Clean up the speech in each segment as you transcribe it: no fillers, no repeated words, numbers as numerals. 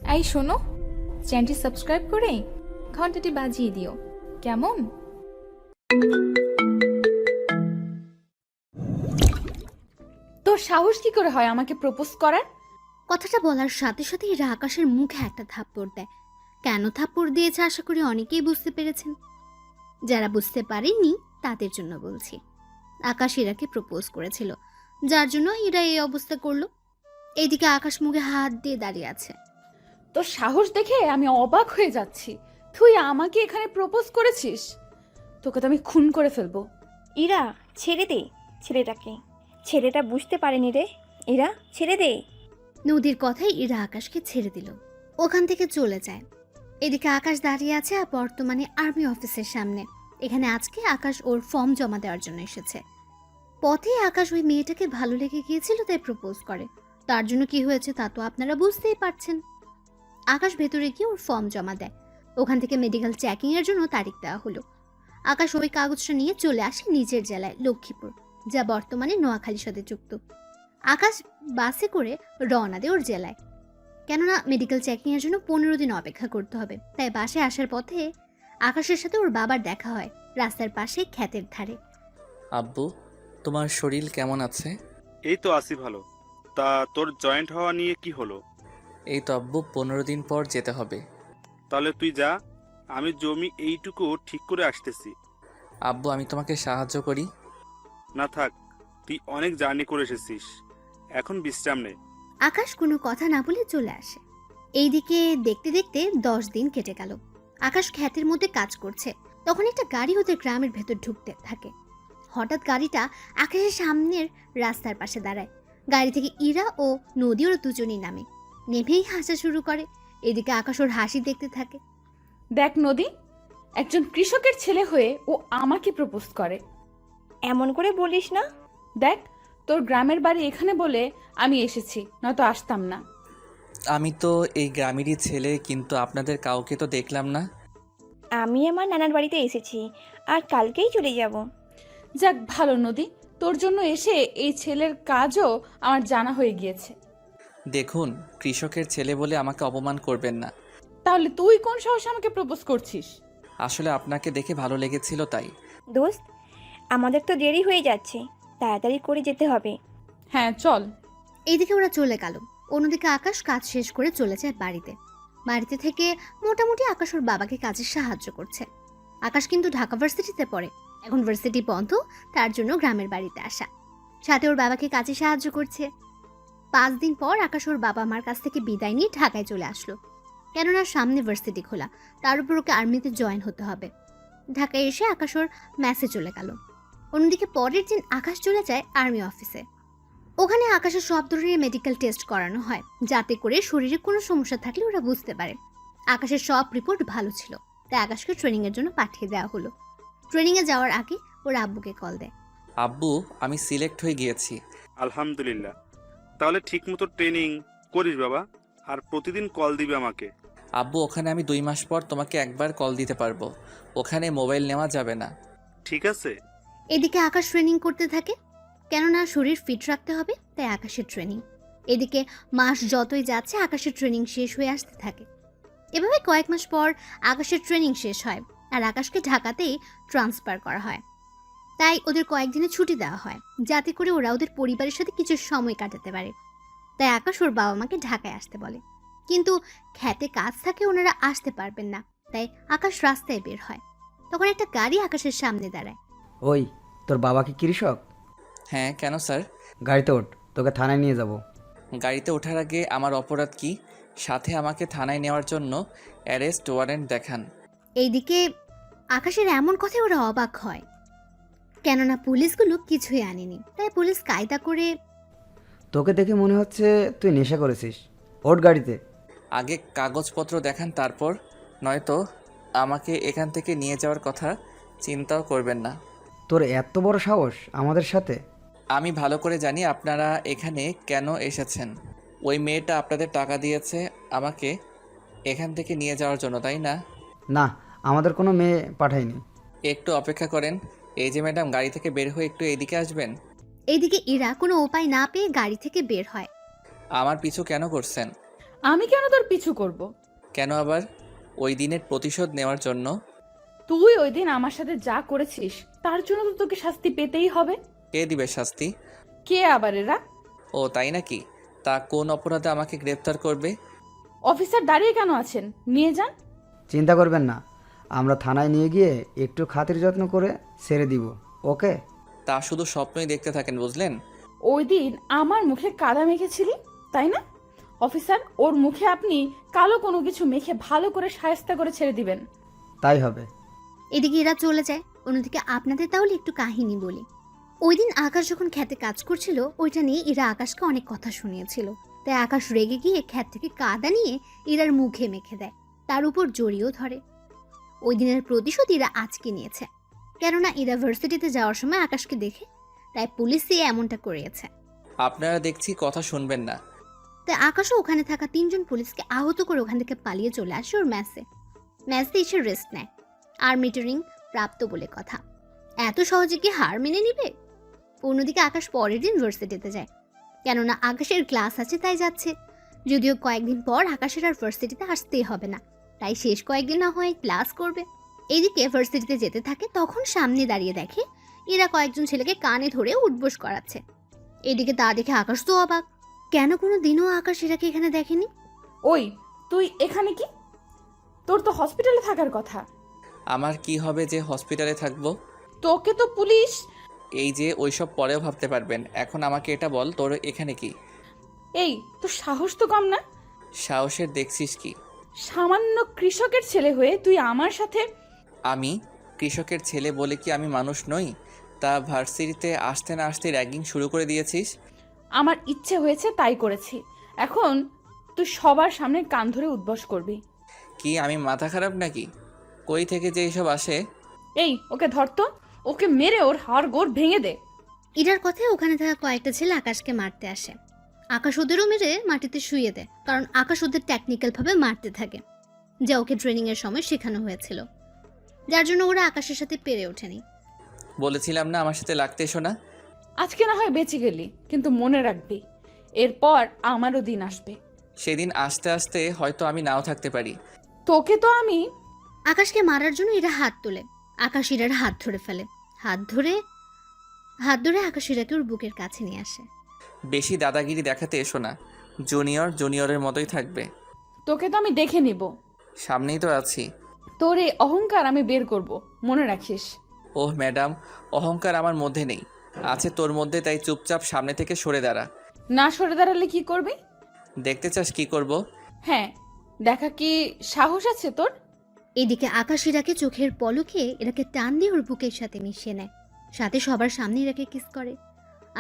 এই শোনো, চ্যানেলটি সাবস্ক্রাইব করে ঘন্টাটি বাজিয়ে দিও কেমন। তোর সাহস কি করে হয় আমাকে প্রপোজ করার? কথাটা বলার সাথে সাথে ইরা আকাশের মুখে একটা থাপ্পড় দেয়। কেন থাপ্পড় দিয়েছে আশা করি অনেকেই বুঝতে পেরেছেন। যারা বুঝতে পারেননি তাদের জন্য বলছি। আকাশ ইরাকে প্রপোজ করেছিল, যার জন্য ইরা এই অবস্থা করলো। এইদিকে আকাশ মুখে হাত দিয়ে দাঁড়িয়ে আছে। তোর সাহস দেখে আমি অবাক হয়ে যাচ্ছি। তুই আমাকে এখানে প্রপোজ করেছিস? তোকে তো আমি খুন করে ফেলবো। ইরা, ছেড়ে দে ছেলেটাকে। ছেলেটা বুঝতে পারেনি রে। ইরা, ছেড়ে দে। নদীর কথাই ইরা আকাশকে ছেড়ে দিল, ওখান থেকে চলে যায়। এদিকে আকাশ দাঁড়িয়ে আছে বর্তমানে আর্মি অফিসের সামনে। এখানে আজকে আকাশ ওর ফর্ম জমা দেওয়ার জন্য এসেছে। পথে আকাশ ওই মেয়েটাকে ভালো লেগে গিয়েছিল, তাই প্রপোজ করে। তার জন্য কি হয়েছে তা তো আপনারা বুঝতেই পারছেন। আকাশ ভেতরে গিয়ে ওর ফর্ম জমা দেয়। ওখান থেকে মেডিকেল চেকিং এর জন্য তারিখ দেওয়া হলো। আকাশ ওই কাগজটা নিয়ে চলে আসে নিজের জেলায় লক্ষ্মীপুর, যা বর্তমানে নোয়াখালীর সাথে যুক্ত। আকাশ বাসে করে রওনা দেয় ওর জেলায়, কেননা মেডিকেল চেকিং এর জন্য 15 দিন অপেক্ষা করতে হবে। তাই বাসে আসার পথে আকাশের সাথে ওর বাবার দেখা হয় রাস্তার পাশে ক্ষেতের ধারে। আব্বু, তোমার শরীর কেমন আছে? এই তো আছি ভালো। তা তোর জয়েন্ট হওয়া নিয়ে কি হলো? এই তো আব্বু, 15 দিন পর যেতে হবে। তাহলে তুই যা, আমি জমি এইটুকু ঠিক করে আসতেছি। আব্বু, আমি তোমাকে সাহায্য করি। না থাক, তুই অনেক জার্নি করে এসেছিস, এখন বিশ্রাম নে। আকাশ কোনো কথা না বলে চলে আসে। এইদিকে দেখতে দেখতে 10 দিন কেটে গেল। আকাশ ক্ষেতের মধ্যে কাজ করছে, তখন একটা গাড়ি ওদের গ্রামের ভেতর ঢুকতে থাকে। হঠাৎ গাড়িটা আকাশের সামনের রাস্তার পাশে দাঁড়ায়। গাড়ি থেকে ইরা ও নদী ওরা দুজনেই নামে, নেমেই হাসা শুরু করে। এদিকে আকাশ ওর হাসি দেখতে থাকে। দেখ নদী, একজন কৃষকের ছেলে হয়ে ও আমাকে প্রপোজ করে। এমন করে বলিস না। দেখ, তোর গ্রামের বাড়ি এখানে বলে আমি এসেছি, নয়তো আসতাম না। আমি তো এই গ্রামেরই ছেলে, কিন্তু আপনাদের কাউকে তো দেখলাম না। আমি আমার নানার বাড়িতে এসেছি, আর কালকেই চলে যাব। যাক ভালো নদী, তোর জন্য এসে এই ছেলের কাজও আমার জানা হয়ে গিয়েছে। দেখুন, কৃষকের ছেলে বলে আমাকে অপমান করবেন না। তাহলে তুই কোন সাহসে আমাকে প্রপোজ করছিস? আসলে আপনাকে দেখে ভালো লেগেছিল তাই। দোস্ত, আমাদের তো দেরি হয়ে যাচ্ছে, তাড়াতাড়ি করে যেতে হবে। হ্যাঁ চল। এইদিকে ওরা চলে গেল। অন্যদিকে আকাশ কাজ শেষ করে চলে যায় বাড়িতে। বাড়িতে থেকে মোটামুটি আকাশ ওর বাবাকে কাজে সাহায্য করছে। আকাশ কিন্তু ঢাকা ভার্সিটিতে পড়ে, এখন ভার্সিটি বন্ধ, তার জন্য গ্রামের বাড়িতে আসা। সাথে ওর বাবাকে কাজে সাহায্য করছে। 5 দিন পর আকাশ ওর বাবা মার কাছ থেকে বিদায় নিয়ে ঢাকায় চলে আসলো, কেননা সামনে ভার্সিটি খোলা, তার উপর ওকে আর্মিতে জয়েন হতে হবে। ঢাকায় এসে আকাশ ওর ম্যাসে চলে গেল। অন্যদিকে পরের দিন আকাশ চলে যায় আর্মি অফিসে। ওখানে আকাশের সব ধরনের মেডিকেল টেস্ট করানো হয়, যাতে করে শরীরে কোনো সমস্যা থাকলে ওরা বুঝতে পারে। আকাশের সব রিপোর্ট ভালো ছিল, তাই আকাশকে ট্রেনিংয়ের জন্য পাঠিয়ে দেওয়া হলো। ট্রেনিংয়ে যাওয়ার আগে ওর আব্বুকে কল দেয়। আব্বু, আমি সিলেক্ট হয়ে গিয়েছি। আলহামদুলিল্লাহ। তাহলে ঠিক মতো ট্রেনিং করিস বাবা, আর প্রতিদিন কল দিবে আমাকে। আব্বু, ওখানে আমি 2 মাস পর তোমাকে একবার কল দিতে পারবো। ওখানে মোবাইল নেওয়া যাবে না। ঠিক আছে। এদিকে আকাশ ট্রেনিং করতে থাকে, কেননা শরীর ফিট রাখতে হবে, তাই আকাশের ট্রেনিং। এদিকে মাস যতই যাচ্ছে আকাশের ট্রেনিং শেষ হয়ে আসতে থাকে। এভাবে কয়েক মাস পর আকাশের ট্রেনিং শেষ হয়, আর আকাশকে ঢাকাতেই ট্রান্সফার করা হয়। তাই ওদের কয়েকদিনের ছুটি দেওয়া হয়, যাতে করে ওরা ওদের পরিবারের সাথে কিছু সময় কাটাতে পারে। তাই আকাশ ওর বাবা মাকে ঢাকায় আসতে বলে, কিন্তু খেতে কাজ থাকে, ওনারা আসতে পারবেন না। তাই আকাশ রাস্তায় বের হয়। তখন একটা গাড়ি আকাশের সামনে দাঁড়ায়। ওই, তোর বাবা কি কৃষক? হ্যাঁ, কেন স্যার? গাড়িতে ওঠ, তোকে থানায় নিয়ে যাব। গাড়িতে ওঠার আগে আমার অপরাধ কি? সাথে আমাকে থানায় নেওয়ার জন্য অ্যারেস্ট ওয়ারেন্ট দেখান। এইদিকে আকাশের এমন কথায় ওরা অবাক হয়, কেননা পুলিশগুলো কিছুই আনেনি। তাই পুলিশ কায়দা করে, তোকে দেখে মনে হচ্ছে তুই নেশা করেছিস, ওঠ গাড়িতে। আগে কাগজপত্র দেখান, তারপর নয়তো আমাকে এখান থেকে নিয়ে যাওয়ার কথা চিন্তাও করবেন না। তোর এত বড় সাহস আমাদের সাথে? আমি ভালো করে জানি আপনারা এখানে কেন এসেছেন। ওই মেয়েটা আপনাদের টাকা দিয়েছে আমাকে এখান থেকে নিয়ে যাওয়ার জন্য, তাই না? না, আমাদের কোনো মেয়ে পাঠায়নি। একটু অপেক্ষা করেন। এই যে ম্যাডাম, গাড়ি থেকে বের হয়ে একটু এইদিকে আসবেন। এইদিকে ইরা কোনো উপায় না পেয়ে গাড়ি থেকে বের হয়। আমার পিছু কেন করছেন? আমি কেন তোর পিছু করব? কেন আবার? ওই দিনের প্রতিশোধ নেওয়ার জন্য। তুই ওই দিন আমার সাথে যা করেছিস তার জন্য তো তোকে শাস্তি পেতেই হবে। কে দিবে শাস্তি? কে আবার এরা? ও তাই নাকি? তা কোন অপরাধে আমাকে গ্রেপ্তার করবে? অফিসার দাঁড়িয়ে কেন আছেন? নিয়ে যান। চিন্তা করবেন না, আমরা থানায় নিয়ে গিয়ে একটু খাতির যত্ন করে ছেড়ে দিব, ওকে? তা শুধু স্বপ্নই দেখতে থাকেন, বুঝলেন? ওই দিন আমার মুখে কাদা মেখেছিলি, তাই না? অফিসার, ওর মুখে আপনি কালো কোনো কিছু মেখে ভালো করে শায়েস্তা করে ছেড়ে দিবেন। তাই হবে। এদিকে এরা চলে যায়। অন্যদিকে আপনাদের তাহলে একটু কাহিনী বলি। ওই দিন আকাশ যখন খেতে কাজ করছিল, ওইটা নিয়ে এরা আকাশকে অনেক কথা শুনিয়েছিল। তাই আকাশ রেগে গিয়ে ক্ষেত থেকে কাদা নিয়ে ইরার মুখে মেখে দেয়, তার উপর জড়িয়েও ধরে। ওই দিনের প্রতিশোধ ইরা আজকে নিয়েছে, কেননা ইরা ভার্সিটিতে যাওয়ার সময় আকাশকে দেখে, তাই পুলিশই এমনটা করিয়েছে। আপনারা দেখছি কথা শুনবেন না। তাই আকাশও ওখানে থাকা 3জন পুলিশকে আহত করে ওখান থেকে পালিয়ে চলে আসে ওর ম্যাচে এসে রেস্ট নেয়। আর মিটারিং প্রাপ্ত বলে কথা, এত সহজে কি হার মেনে নিবে? অন্যদিকে আকাশ পরের দিন ভার্সিটিতে যায়, কেননা আকাশের ক্লাস আছে তাই যাচ্ছে। যদিও কয়েকদিন পর আকাশের আর ভার্সিটিতে আসতেই হবে না, তাই শেষ কয়েকদিন না হয় ক্লাস করবে। এইদিকে ভার্সিটিতে যেতে থাকে, তখন সামনে দাঁড়িয়ে দেখে এরা কয়েকজন ছেলেকে কানে ধরে উঠবোস করাচ্ছে। এদিকে তা দেখে আকাশ তো অবাক, কেন কোনো দিনও আকাশ এরাকে এখানে দেখেনি। ওই, তুই এখানে কি? তোর তো হসপিটালে থাকার কথা। আমার কি হবে যে হসপিটালে থাকবো? তোকে তো পুলিশ। এই যে ওইসব পরেও ভাবতে পারবেন, এখন আমাকে এটা বল, তোর এখানে কি? এই, তোর সাহস তো কম না? সাহসের দেখছিস কি? সামান্য কৃষকের ছেলে হয়ে তুই আমার সাথে। আমি কৃষকের ছেলে বলে কি আমি মানুষ নই? তা ভার্সিটিতে আসতে না আসতে র্যাগিং শুরু করে দিয়েছিস। আমার ইচ্ছে হয়েছে তাই করেছি, এখন তুই সবার সামনে কান ধরে উদ্বস করবি। কি আমি মাথা খারাপ নাকি? কই থেকে যে এইসব আসে? এই, ওকে ধর তো, ওকে মেরে ওর হাড় গোড় ভেঙে দে। ইরার কথায় ওখানে থাকা কয়েকটা ছেলে আকাশকে মারতে আসে। আকাশ ওদেরও মেরে মাটিতে শুইয়ে দেয়, কারণ আকাশ ওদের টেকনিক্যাল ভাবে মারতে থাকে, যা ওকে ট্রেনিং এর সময় শেখানো হয়েছিল, যার জন্য ওরা আকাশের সাথে পেরে ওঠেনি। বলেছিলাম না আমার সাথে লাগতে এসো না। আজকে না হয় বেঁচে গেলি, কিন্তু মনে রাখবি এরপর আমারও দিন আসবে। সেদিন আসতে আসতে হয়তো আমি নাও থাকতে পারি। তোকে তো আমি। আকাশকে মারার জন্য এরা হাত তোলে, আকাশ ইরার হাত ধরে ফেলে। হাত ধরে আকাশ ইরাকে ওর বুকের কাছে নিয়ে আসে। বেশি দাদাগিরি দেখাতে এসো না, জুনিয়রের মতোই থাকবে। তোকে তো আমি দেখে নিব। সামনেই তো আছি। তোর এই অহংকার আমি বের করব, মনে রাখিস। ওহ ম্যাডাম, অহংকার আমার মধ্যে নেই, আছে তোর মধ্যে, তাই চুপচাপ সামনে থেকে সরে দাঁড়া। না সরে দাঁড়ালে কি করবি? দেখতে চাস কি করব? হ্যাঁ, দেখা কি সাহস আছে তোর? এদিকে আকাশ ইরাকে চোখের পলকে এরাকে টান দিয়ে ওর বুকের সাথে মিশিয়ে নেয়, সাথে সবার সামনে এরাকে কিস করে।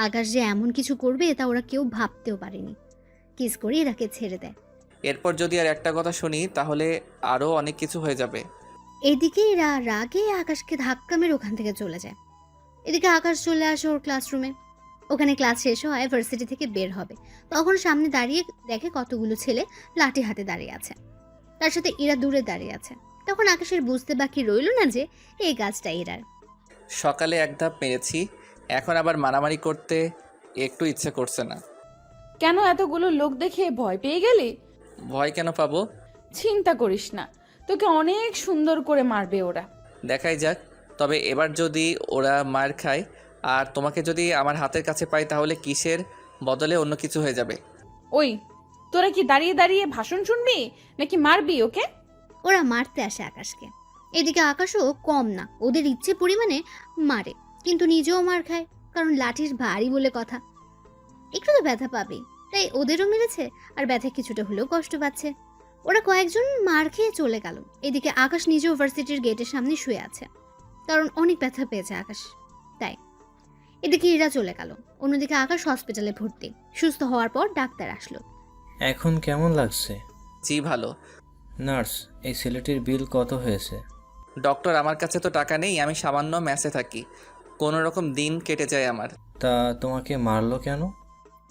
আকাশ যে এমন কিছু করবে তা ওরা কেউ ভাবতেও পারেনি। কিস করে এরাকে ছেড়ে দেয়। এরপর যদি আর একটা কথা শুনি তাহলে আরও অনেক কিছু হয়ে যাবে। এদিকে এরা রাগে আকাশকে ধাক্কা মেরে ওখান থেকে চলে যায়। এদিকে আকাশ চলে আসে ওর ক্লাসরুমে। ওখানে ক্লাস শেষ হয়, ভার্সিটি থেকে বের হবে, তখন সামনে দাঁড়িয়ে দেখে কতগুলো ছেলে লাঠি হাতে দাঁড়িয়ে আছে, তার সাথে এরা দূরে দাঁড়িয়ে আছে। তখন আকাশের বুঝতে বাকি রইল না যে এই কাজটা এরার। সকালে এক ধাপ মেরেছি, এখন আবার মারামারি করতে একটু ইচ্ছে করছে না। কেন এতগুলো লোক দেখে ভয় পেয়ে গেলি? ভয় কেন পাবো? চিন্তা করিস না, তোকে অনেক সুন্দর করে মারবে ওরা। দেখাই যাক, তবে এবার যদি ওরা মার খায় আর তোমাকে যদি আমার হাতের কাছে পাই তাহলে কিসের বদলে অন্য কিছু হয়ে যাবে। ওই, তোরা কি দাঁড়িয়ে দাঁড়িয়ে ভাষণ শুনবি নাকি মারবি ওকে? ওরা মারতে আসে আকাশকে। এদিকে আকাশও কম না, ওদের ইচ্ছে পরিমাণে মারে, কিন্তু নিজেও মার খায়, কারণ লাঠির ভারী বলে কথা, একটু তো ব্যথা পাবেই, তাই ওদেরও মেরেছে, আর ব্যথা কিছুটা হলেও কষ্ট পাচ্ছে। ওরা কয়েকজন মার খেয়ে চলে গেল। এদিকে আকাশ নিজে ইউনিভার্সিটির গেটের সামনে শুয়ে আছে, কারণ অনেক ব্যথা পেয়েছে আকাশ, তাই। এদিকে ইরা চলে গেল। অন্যদিকে আকাশ হসপিটালে ভর্তি। সুস্থ হওয়ার পর ডাক্তার আসলো। এখন কেমন লাগছে? জি ভালো। নার্স, এই ছেলেটির বিল কত হয়েছে? ডক্টর, আমার কাছে তো টাকা নেই, আমি সামান্য ম্যাচে থাকি, কোনো রকম দিন কেটে যায় আমার। তা তোমাকে মারলো কেন?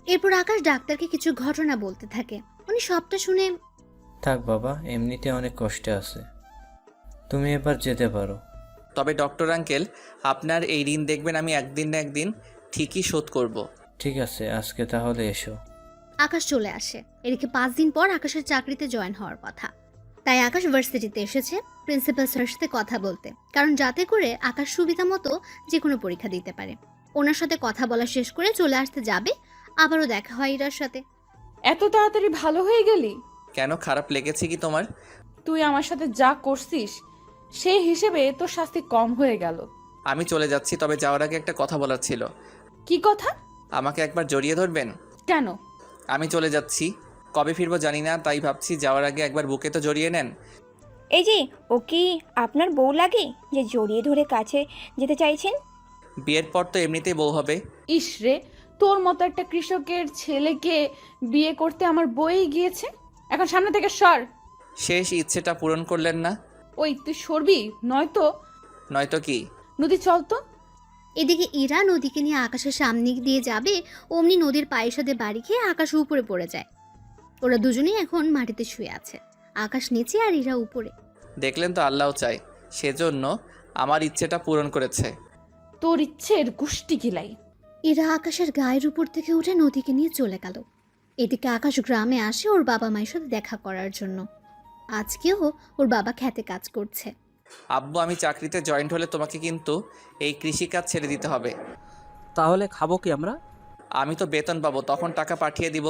এরপর আকাশ ডাক্তারকে কিছু ঘটনা বলতে থাকে। উনি সবটা শুনে, থাক বাবা, এমনিতে অনেক কষ্টে আছে, তুমি এবার যেতে পারো। তবে ডক্টর আঙ্কেল, আপনার এই ঋণ দেখবেন আমি একদিন না একদিন ঠিকই শোধ করব। ঠিক আছে, আজকে তাহলে এসো। আকাশ চলে আসে। এদিকে 5 দিন পর আকাশের চাকরিতে জয়েন হওয়ার কথা। তাই আকাশ ভার্সিটিতে এসেছে প্রিন্সিপাল স্যারের সাথে কথা বলতে, কারণ যাতে করে আকাশ সুবিধা মতো যে কোনো পরীক্ষা দিতে পারে। ওনার সাথে কথা বলা শেষ করে চলে আসতে যাবে, আবারও দেখা হয় ইরার সাথে। এত তাড়াতাড়ি ভালো হয়ে গেলি? কেন, খারাপ লেগেছে কি তোমার? তুই আমার সাথে যা করছিস সেই হিসেবে তোর শাস্তি কম হয়ে গেল। আমি চলে যাচ্ছি, তবে যাওয়ার আগে একটা কথা বলার ছিল। কি কথা? আমাকে একবার জড়িয়ে ধরবেন? কেন? আমি চলে যাচ্ছি, কবে ফিরবো জানি না, তাই ভাবছি যাওয়ার আগে একবার বুকে তো জড়িয়ে নেন। এই যে, ও কি আপনার বউ লাগে যে জড়িয়ে ধরে কাছে যেতে চাইছেন? বিয়ের পর তো এমনিতেই বউ হবে। ইস রে, তোর মতো একটা কৃষকের ছেলেকে বিয়ে করতে আমার বই গিয়েছে। এখন সামনে থেকে সর। শেষ ইচ্ছেটা পূরণ করলেন না? ওই তুই সরবি, নয়তো কি? নদী চল তো। এদিকে ইরা নদীকে নিয়ে আকাশের সামনে দিয়ে যাবে, অমনি নদীর পায়ের সাথে বাড়ি খেয়ে আকাশ উপরে পড়ে যায়। ওরা দুজনেই এখন মাটিতে শুয়ে আছে, আকাশ নিচে আর ইরা উপরে। দেখলেন তো, আল্লাহ চাই, সেজন্য আমার ইচ্ছেটা পূরণ করেছে। তোর ইচ্ছের গুষ্টি কিলাই। ইরা আকাশের গায়ের উপর থেকে উঠে নদীকে নিয়ে চলে গেল। এদিকে আকাশ গ্রামে আসে ওর বাবা মায়ের সাথে দেখা করার জন্য। আজকেও ওর বাবা খেতে কাজ করছে। আব্বু, আমি চাকরিতে জয়েন্ট হলে তোমাকে কিন্তু এই কৃষিকাজ ছেড়ে দিতে হবে। তাহলে খাবো কি আমরা? আমি তো বেতন পাবো, তখন টাকা পাঠিয়ে দিব।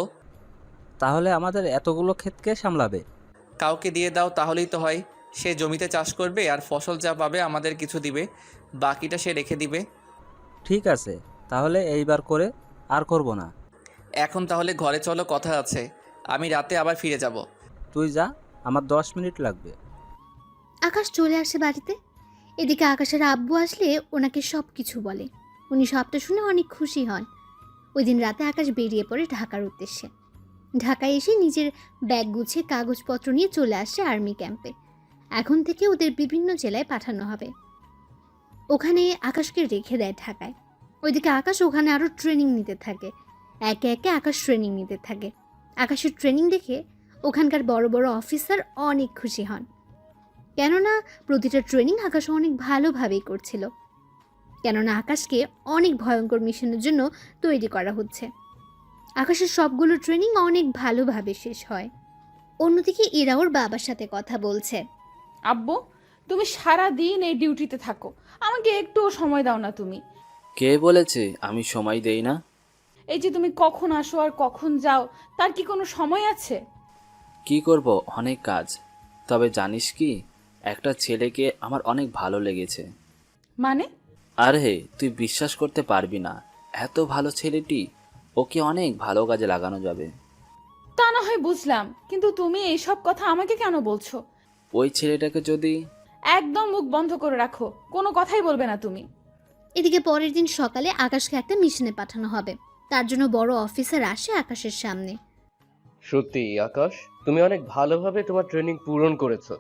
তাহলে আমাদের এতগুলো ক্ষেত কে সামলাবে? কাউকে দিয়ে দাও, তাহলেই তো হয়। সে জমিতে চাষ করবে আর ফসল যা পাবে আমাদের কিছু দিবে, বাকিটা সে রেখে দিবে। ঠিক আছে, তাহলে এইবার করে আর করব না। এখন তাহলে ঘরে চলো, কথা আছে। আমি রাতে আবার ফিরে যাব। তুই যা, আমার 10 মিনিট লাগবে। আকাশ চলে আসে বাড়িতে। এদিকে আকাশের আব্বু আসলে ওনাকে সব কিছু বলে। উনি সবটা শুনে অনেক খুশি হন। ওই দিন রাতে আকাশ বেরিয়ে পড়ে ঢাকার উদ্দেশ্যে। ঢাকায় এসে নিজের ব্যাগ গুছিয়ে কাগজপত্র নিয়ে চলে আসে আর্মি ক্যাম্পে। এখন থেকে ওদের বিভিন্ন জেলায় পাঠানো হবে। ওখানে আকাশকে রেখে দেয় ঢাকায়। ওইদিকে আকাশ ওখানে আরও ট্রেনিং নিতে থাকে। একে একে আকাশ ট্রেনিং নিতে থাকে। আকাশের ট্রেনিং দেখে ওখানকার বড় বড় অফিসার অনেক খুশি হন, কেননা প্রতিটা ট্রেনিং আকাশ অনেক ভালোভাবেই করছিল। কেননা আকাশকে অনেক ভয়ঙ্কর মিশনের জন্য তৈরি করা হচ্ছে। আকাশের সবগুলো ট্রেনিং অনেক ভালোভাবে শেষ হয়। অন্যদিকে ইরা ওর বাবার সাথে কথা বলছে। আব্বু, তুমি সারা দিন এই ডিউটিতে থাকো, আমাকে একটুও সময় দাও না তুমি? কে বলেছে আমি সময় দেই না? এই যে তুমি কখন আসো আর কখন যাও, তার কি কোনো সময় আছে? কি করব, অনেক কাজ। তবে জানিস কি, একটা ছেলেকে আমার অনেক ভালো লেগেছে। মানে? আরে তুই বিশ্বাস করতে পারবি না, এত ভালো ছেলেটি, ওকে অনেক ভালো কাজে লাগানো যাবে। তা না হয় বুঝলাম, কিন্তু তুমি এইসব কথা আমাকে কেন বলছো? ওই ছেলেটাকে যদি... একদম মুখ বন্ধ করে রাখো, কোনো কথাই বলবে না তুমি। এদিকে পরের দিন সকালে আকাশকে একটা মিশনে পাঠানো হবে। তার জন্য বড় অফিসার আসে আকাশের সামনে। সত্যি আকাশ, তুমি অনেক ভালোভাবে তোমার ট্রেনিং পূরণ করেছো।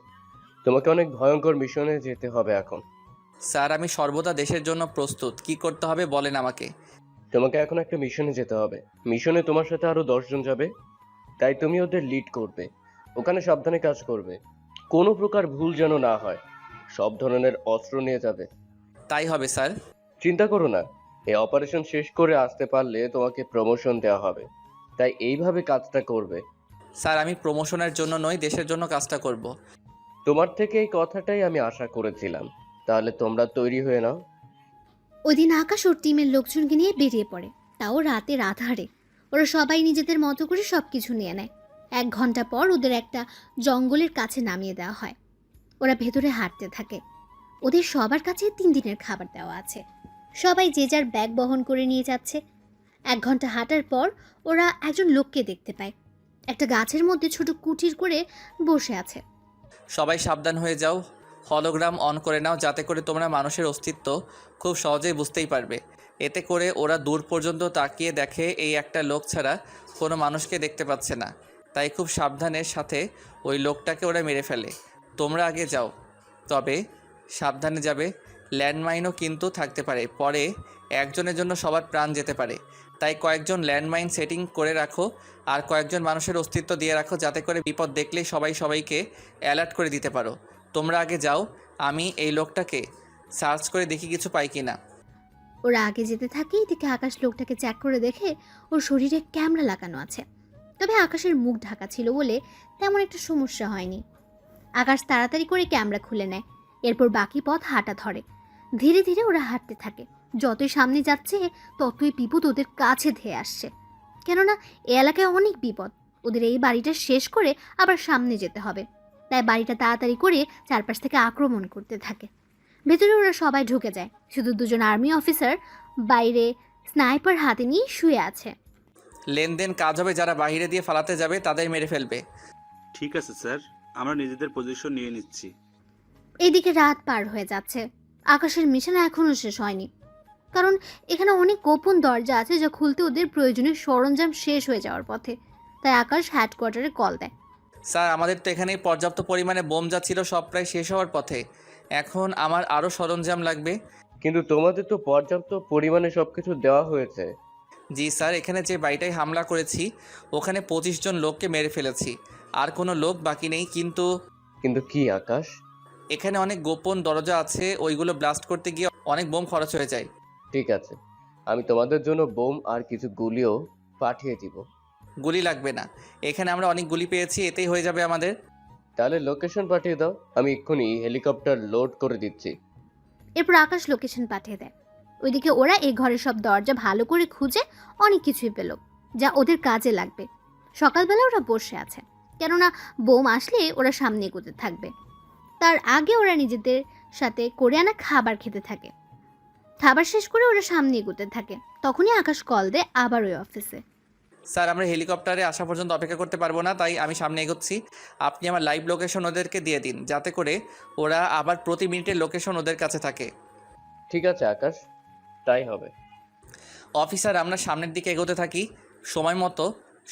তোমাকে অনেক ভয়ঙ্কর মিশনে যেতে হবে এখন। স্যার, আমি সর্বদা দেশের জন্য প্রস্তুত। কি করতে হবে বলেন আমাকে। তোমাকে এখন একটা মিশনে যেতে হবে। মিশনে তোমার সাথে আরো 10 জন যাবে, তাই তুমি ওদের লিড করবে। ওখানে সাবধানে কাজ করবে, কোনো প্রকার ভুল যেন না হয়। সব ধরনের অস্ত্র নিয়ে যাবে। তাই হবে স্যার। চিন্তা করো না, এই অপারেশন শেষ করে আসতে পারলে তোমাকে প্রমোশন দেওয়া হবে, তাই এইভাবে কাজটা করবে। স্যার, আমি প্রমোশনের জন্য নয়, দেশের জন্য কাজটা করব। তোমার থেকে এই কথাটাই আমি আশা করেছিলাম। তাহলে তোমরা তৈরি হয়ে নাও। ওই দিন আকাশ ওর টিমের লোকজনকে নিয়ে বেরিয়ে পড়ে, তাও রাতের আধারে। ওরা সবাই নিজেদের মতো করে সব কিছু নিয়ে নেয়। 1 ঘন্টা পর ওদের একটা জঙ্গলের কাছে নামিয়ে দেওয়া হয়। ওরা ভেতরে হাঁটতে থাকে। ওদের সবার কাছে 3 দিনের খাবার দেওয়া আছে। সবাই যে যার ব্যাগ বহন করে নিয়ে যাচ্ছে। 1 ঘন্টা হাঁটার পর ওরা একজন লোককে দেখতে পায়। একটা গাছের মধ্যে ছোট কুটির করে বসে আছে। সবাই সাবধান হয়ে যাও, হলোগ্রাম অন করে নাও, যাতে করে তোমরা মানুষের অস্তিত্ব খুব সহজেই বুঝতেই পারবে। এতে করে ওরা দূর পর্যন্ত তাকিয়ে দেখে এই একটা লোক ছাড়া কোনো মানুষকে দেখতে পাচ্ছে না। তাই খুব সাবধানের সাথে ওই লোকটাকে ওরা মেরে ফেলে। তোমরা আগে যাও, তবে সাবধানে যাবে। ল্যান্ডমাইনও কিন্তু থাকতে পারে, পরে একজনের জন্য সবার প্রাণ যেতে পারে। তাই কয়েকজন ল্যান্ডমাইন সেটিং করে রাখো আর কয়েকজন মানুষের অস্তিত্ব দিয়ে রাখো, যাতে করে বিপদ দেখলেই সবাই সবাইকে অ্যালার্ট করে দিতে পারো। তোমরা আগে যাও, আমি এই লোকটাকে সার্চ করে দেখি কিছু পাই কি না। ওরা আগে যেতে থাকে। এদিকে আকাশ লোকটাকে চেক করে দেখে ওর শরীরে ক্যামেরা লাগানো আছে। তবে আকাশের মুখ ঢাকা ছিল বলে তেমন একটা সমস্যা হয়নি। আকাশ তাড়াতাড়ি করে ক্যামেরা খুলে নেয়, এরপর বাকি পথ হাঁটা ধরে। ধীরে ধীরে ওরা হাঁটতে থাকে। যতই সামনে যাচ্ছে ততই বিপদ ওদের কাছে ধেয়ে আসছে, কেননা এ এলাকায় অনেক বিপদ। ওদের এই বাড়িটা শেষ করে আবার সামনে যেতে হবে, তাই বাড়িটা তাড়াতাড়ি করে চারপাশ থেকে আক্রমণ করতে থাকে। ভেতরে ওরা সবাই ঢুকে যায়, শুধু দুজন আর্মি অফিসার বাইরে স্নাইপার হাতে নিয়ে শুয়ে আছে। লেনদেন কাজ হবে, যারা বাইরে দিয়ে ফালাতে যাবে তাদের মেরে ফেলবে। ঠিক আছে স্যার, আমরা নিজেদের পজিশন নিয়ে নিচ্ছি। এদিকে রাত পার হয়ে যাচ্ছে। আকাশের মিশন এখনও শেষ হয়নি, কারণ এখানে অনেক গোপন দরজা আছে যা খুলতে ওদের প্রয়োজনীয় সরঞ্জাম শেষ হয়ে যাওয়ার পথে। তাই আকাশ হেডকোয়ার্টারে কল দেয়। স্যার, আমাদের তো এখানেই পর্যাপ্ত পরিমাণে বোম যাচ্ছিল, সব প্রায় শেষ হওয়ার পথে। এখন আমার আরও সরঞ্জাম লাগবে। কিন্তু তোমাদের তো পর্যাপ্ত পরিমাণে সবকিছু দেওয়া হয়েছে। জি স্যার, এখানে যে বাড়িটায় হামলা করেছি ওখানে 25 জন লোককে মেরে ফেলেছি, আর কোনো লোক বাকি নেই। কিন্তু কি আকাশ? এখানে অনেক গোপন দরজা আছে, ওইগুলো ব্লাস্ট করতে গিয়ে অনেক বোম খরচ হয়ে যায়। ঠিক আছে, আমি তোমাদের জন্য বোম আর কিছু গুলিও পাঠিয়ে দিব। গুলি লাগবে না, এখানে আমরা অনেক গুলি পেয়েছি, এতেই হয়ে যাবে আমাদের। তাহলে লোকেশন পাঠিয়ে দাও, আমি এক্ষুনি হেলিকপ্টার লোড করে দিচ্ছি। এরপর আকাশ লোকেশন পাঠিয়ে দেয়। ওইদিকে ওরা এই ঘরের সব দরজা ভালো করে খুঁজে অনেক কিছুই পেল, যা ওদের কাজে লাগবে। সকালবেলা ওরা বসে আছে, কেননা বোম আসলে ওরা সামনে এগোতে থাকবে। তার আগে ওরা নিজেদের সাথে করে আনা খাবার খেতে থাকে। খাবার শেষ করে ওরা সামনে এগোতে থাকে। তখনই আকাশ কল দেয় আবার ওই অফিসে। স্যার, আমরা হেলিকপ্টারে আসা পর্যন্ত অপেক্ষা করতে পারবো না, তাই আমি সামনে এগোচ্ছি। আপনি আমার লাইভ লোকেশন ওদেরকে দিয়ে দিন, যাতে করে ওরা আবার প্রতি মিনিটের লোকেশন ওদের কাছে থাকে। ঠিক আছে আকাশ, তাই হবে। অফিসার, আমরা সামনের দিকে এগোতে থাকি, সময় মতো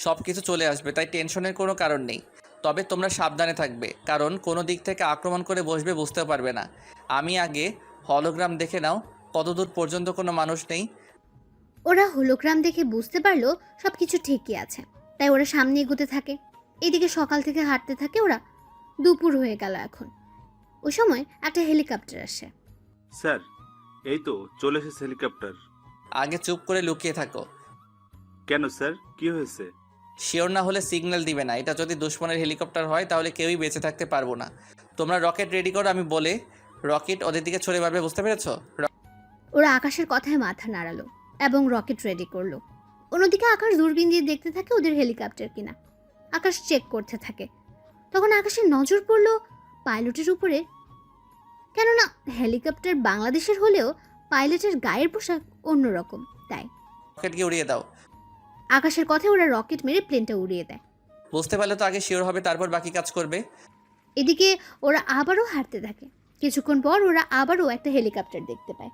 সব কিছু চলে আসবে, তাই টেনশনের কোনো কারণ নেই। তবে তোমরা সাবধানে থাকবে, কারণ কোনো দিক থেকে আক্রমণ করে বসবে বুঝতেও পারবে না। আমি আগে হলোগ্রাম দেখে নাও, কতদূর পর্যন্ত কোনো মানুষ নেই। ওরা হোলোগ্রাম দেখে বুঝতে পারলো সবকিছু ঠিকই আছে, তাই ওরা সামনে এগোতে থাকে। এদিকে সকাল থেকে হাঁটতে থাকে ওরা। দুপুর হয়ে গেল এখন। ওই সময় একটা হেলিকপ্টার আসে। স্যার, এই তো চলে এসেছে হেলিকপ্টার। আগে চুপ করে লুকিয়ে থাকো। কেন স্যার, কি হয়েছে? শিওর না হলে সিগন্যাল দিবে না। এটা যদি দুশ্মনের হেলিকপ্টার হয় তাহলে কেউই বেঁচে থাকতে পারবো না। তোমরা রকেট রেডি করো, আমি বলে রকেট ওদের দিকে ছড়ে মারবে, বুঝতে পেরেছো? ওরা আকাশের কথায় মাথা নাড়ালো এবং রকেট রেডি করলো। অন্যদিকে আকাশ দূরবীন দিয়ে দেখতে থাকে ওদের হেলিকপ্টার কিনা। আকাশ চেক করতে থাকে। তখন আকাশের নজর পড়লো পাইলটের উপরে, কেননা হেলিকপ্টার বাংলাদেশের হলেও পাইলটের গায়ের পোশাক অন্যরকম। তাই রকেটকে উড়িয়ে দাও। আকাশের কথায় ওরা রকেট মেরে প্লেনটা উড়িয়ে দেয়। বুঝতে পারলে তো আগে শিওর হবে, তারপর বাকি কাজ করবে। এদিকে ওরা আবারও হাঁটতে থাকে। কিছুক্ষণ পর ওরা আবারও একটা হেলিকপ্টার দেখতে পায়।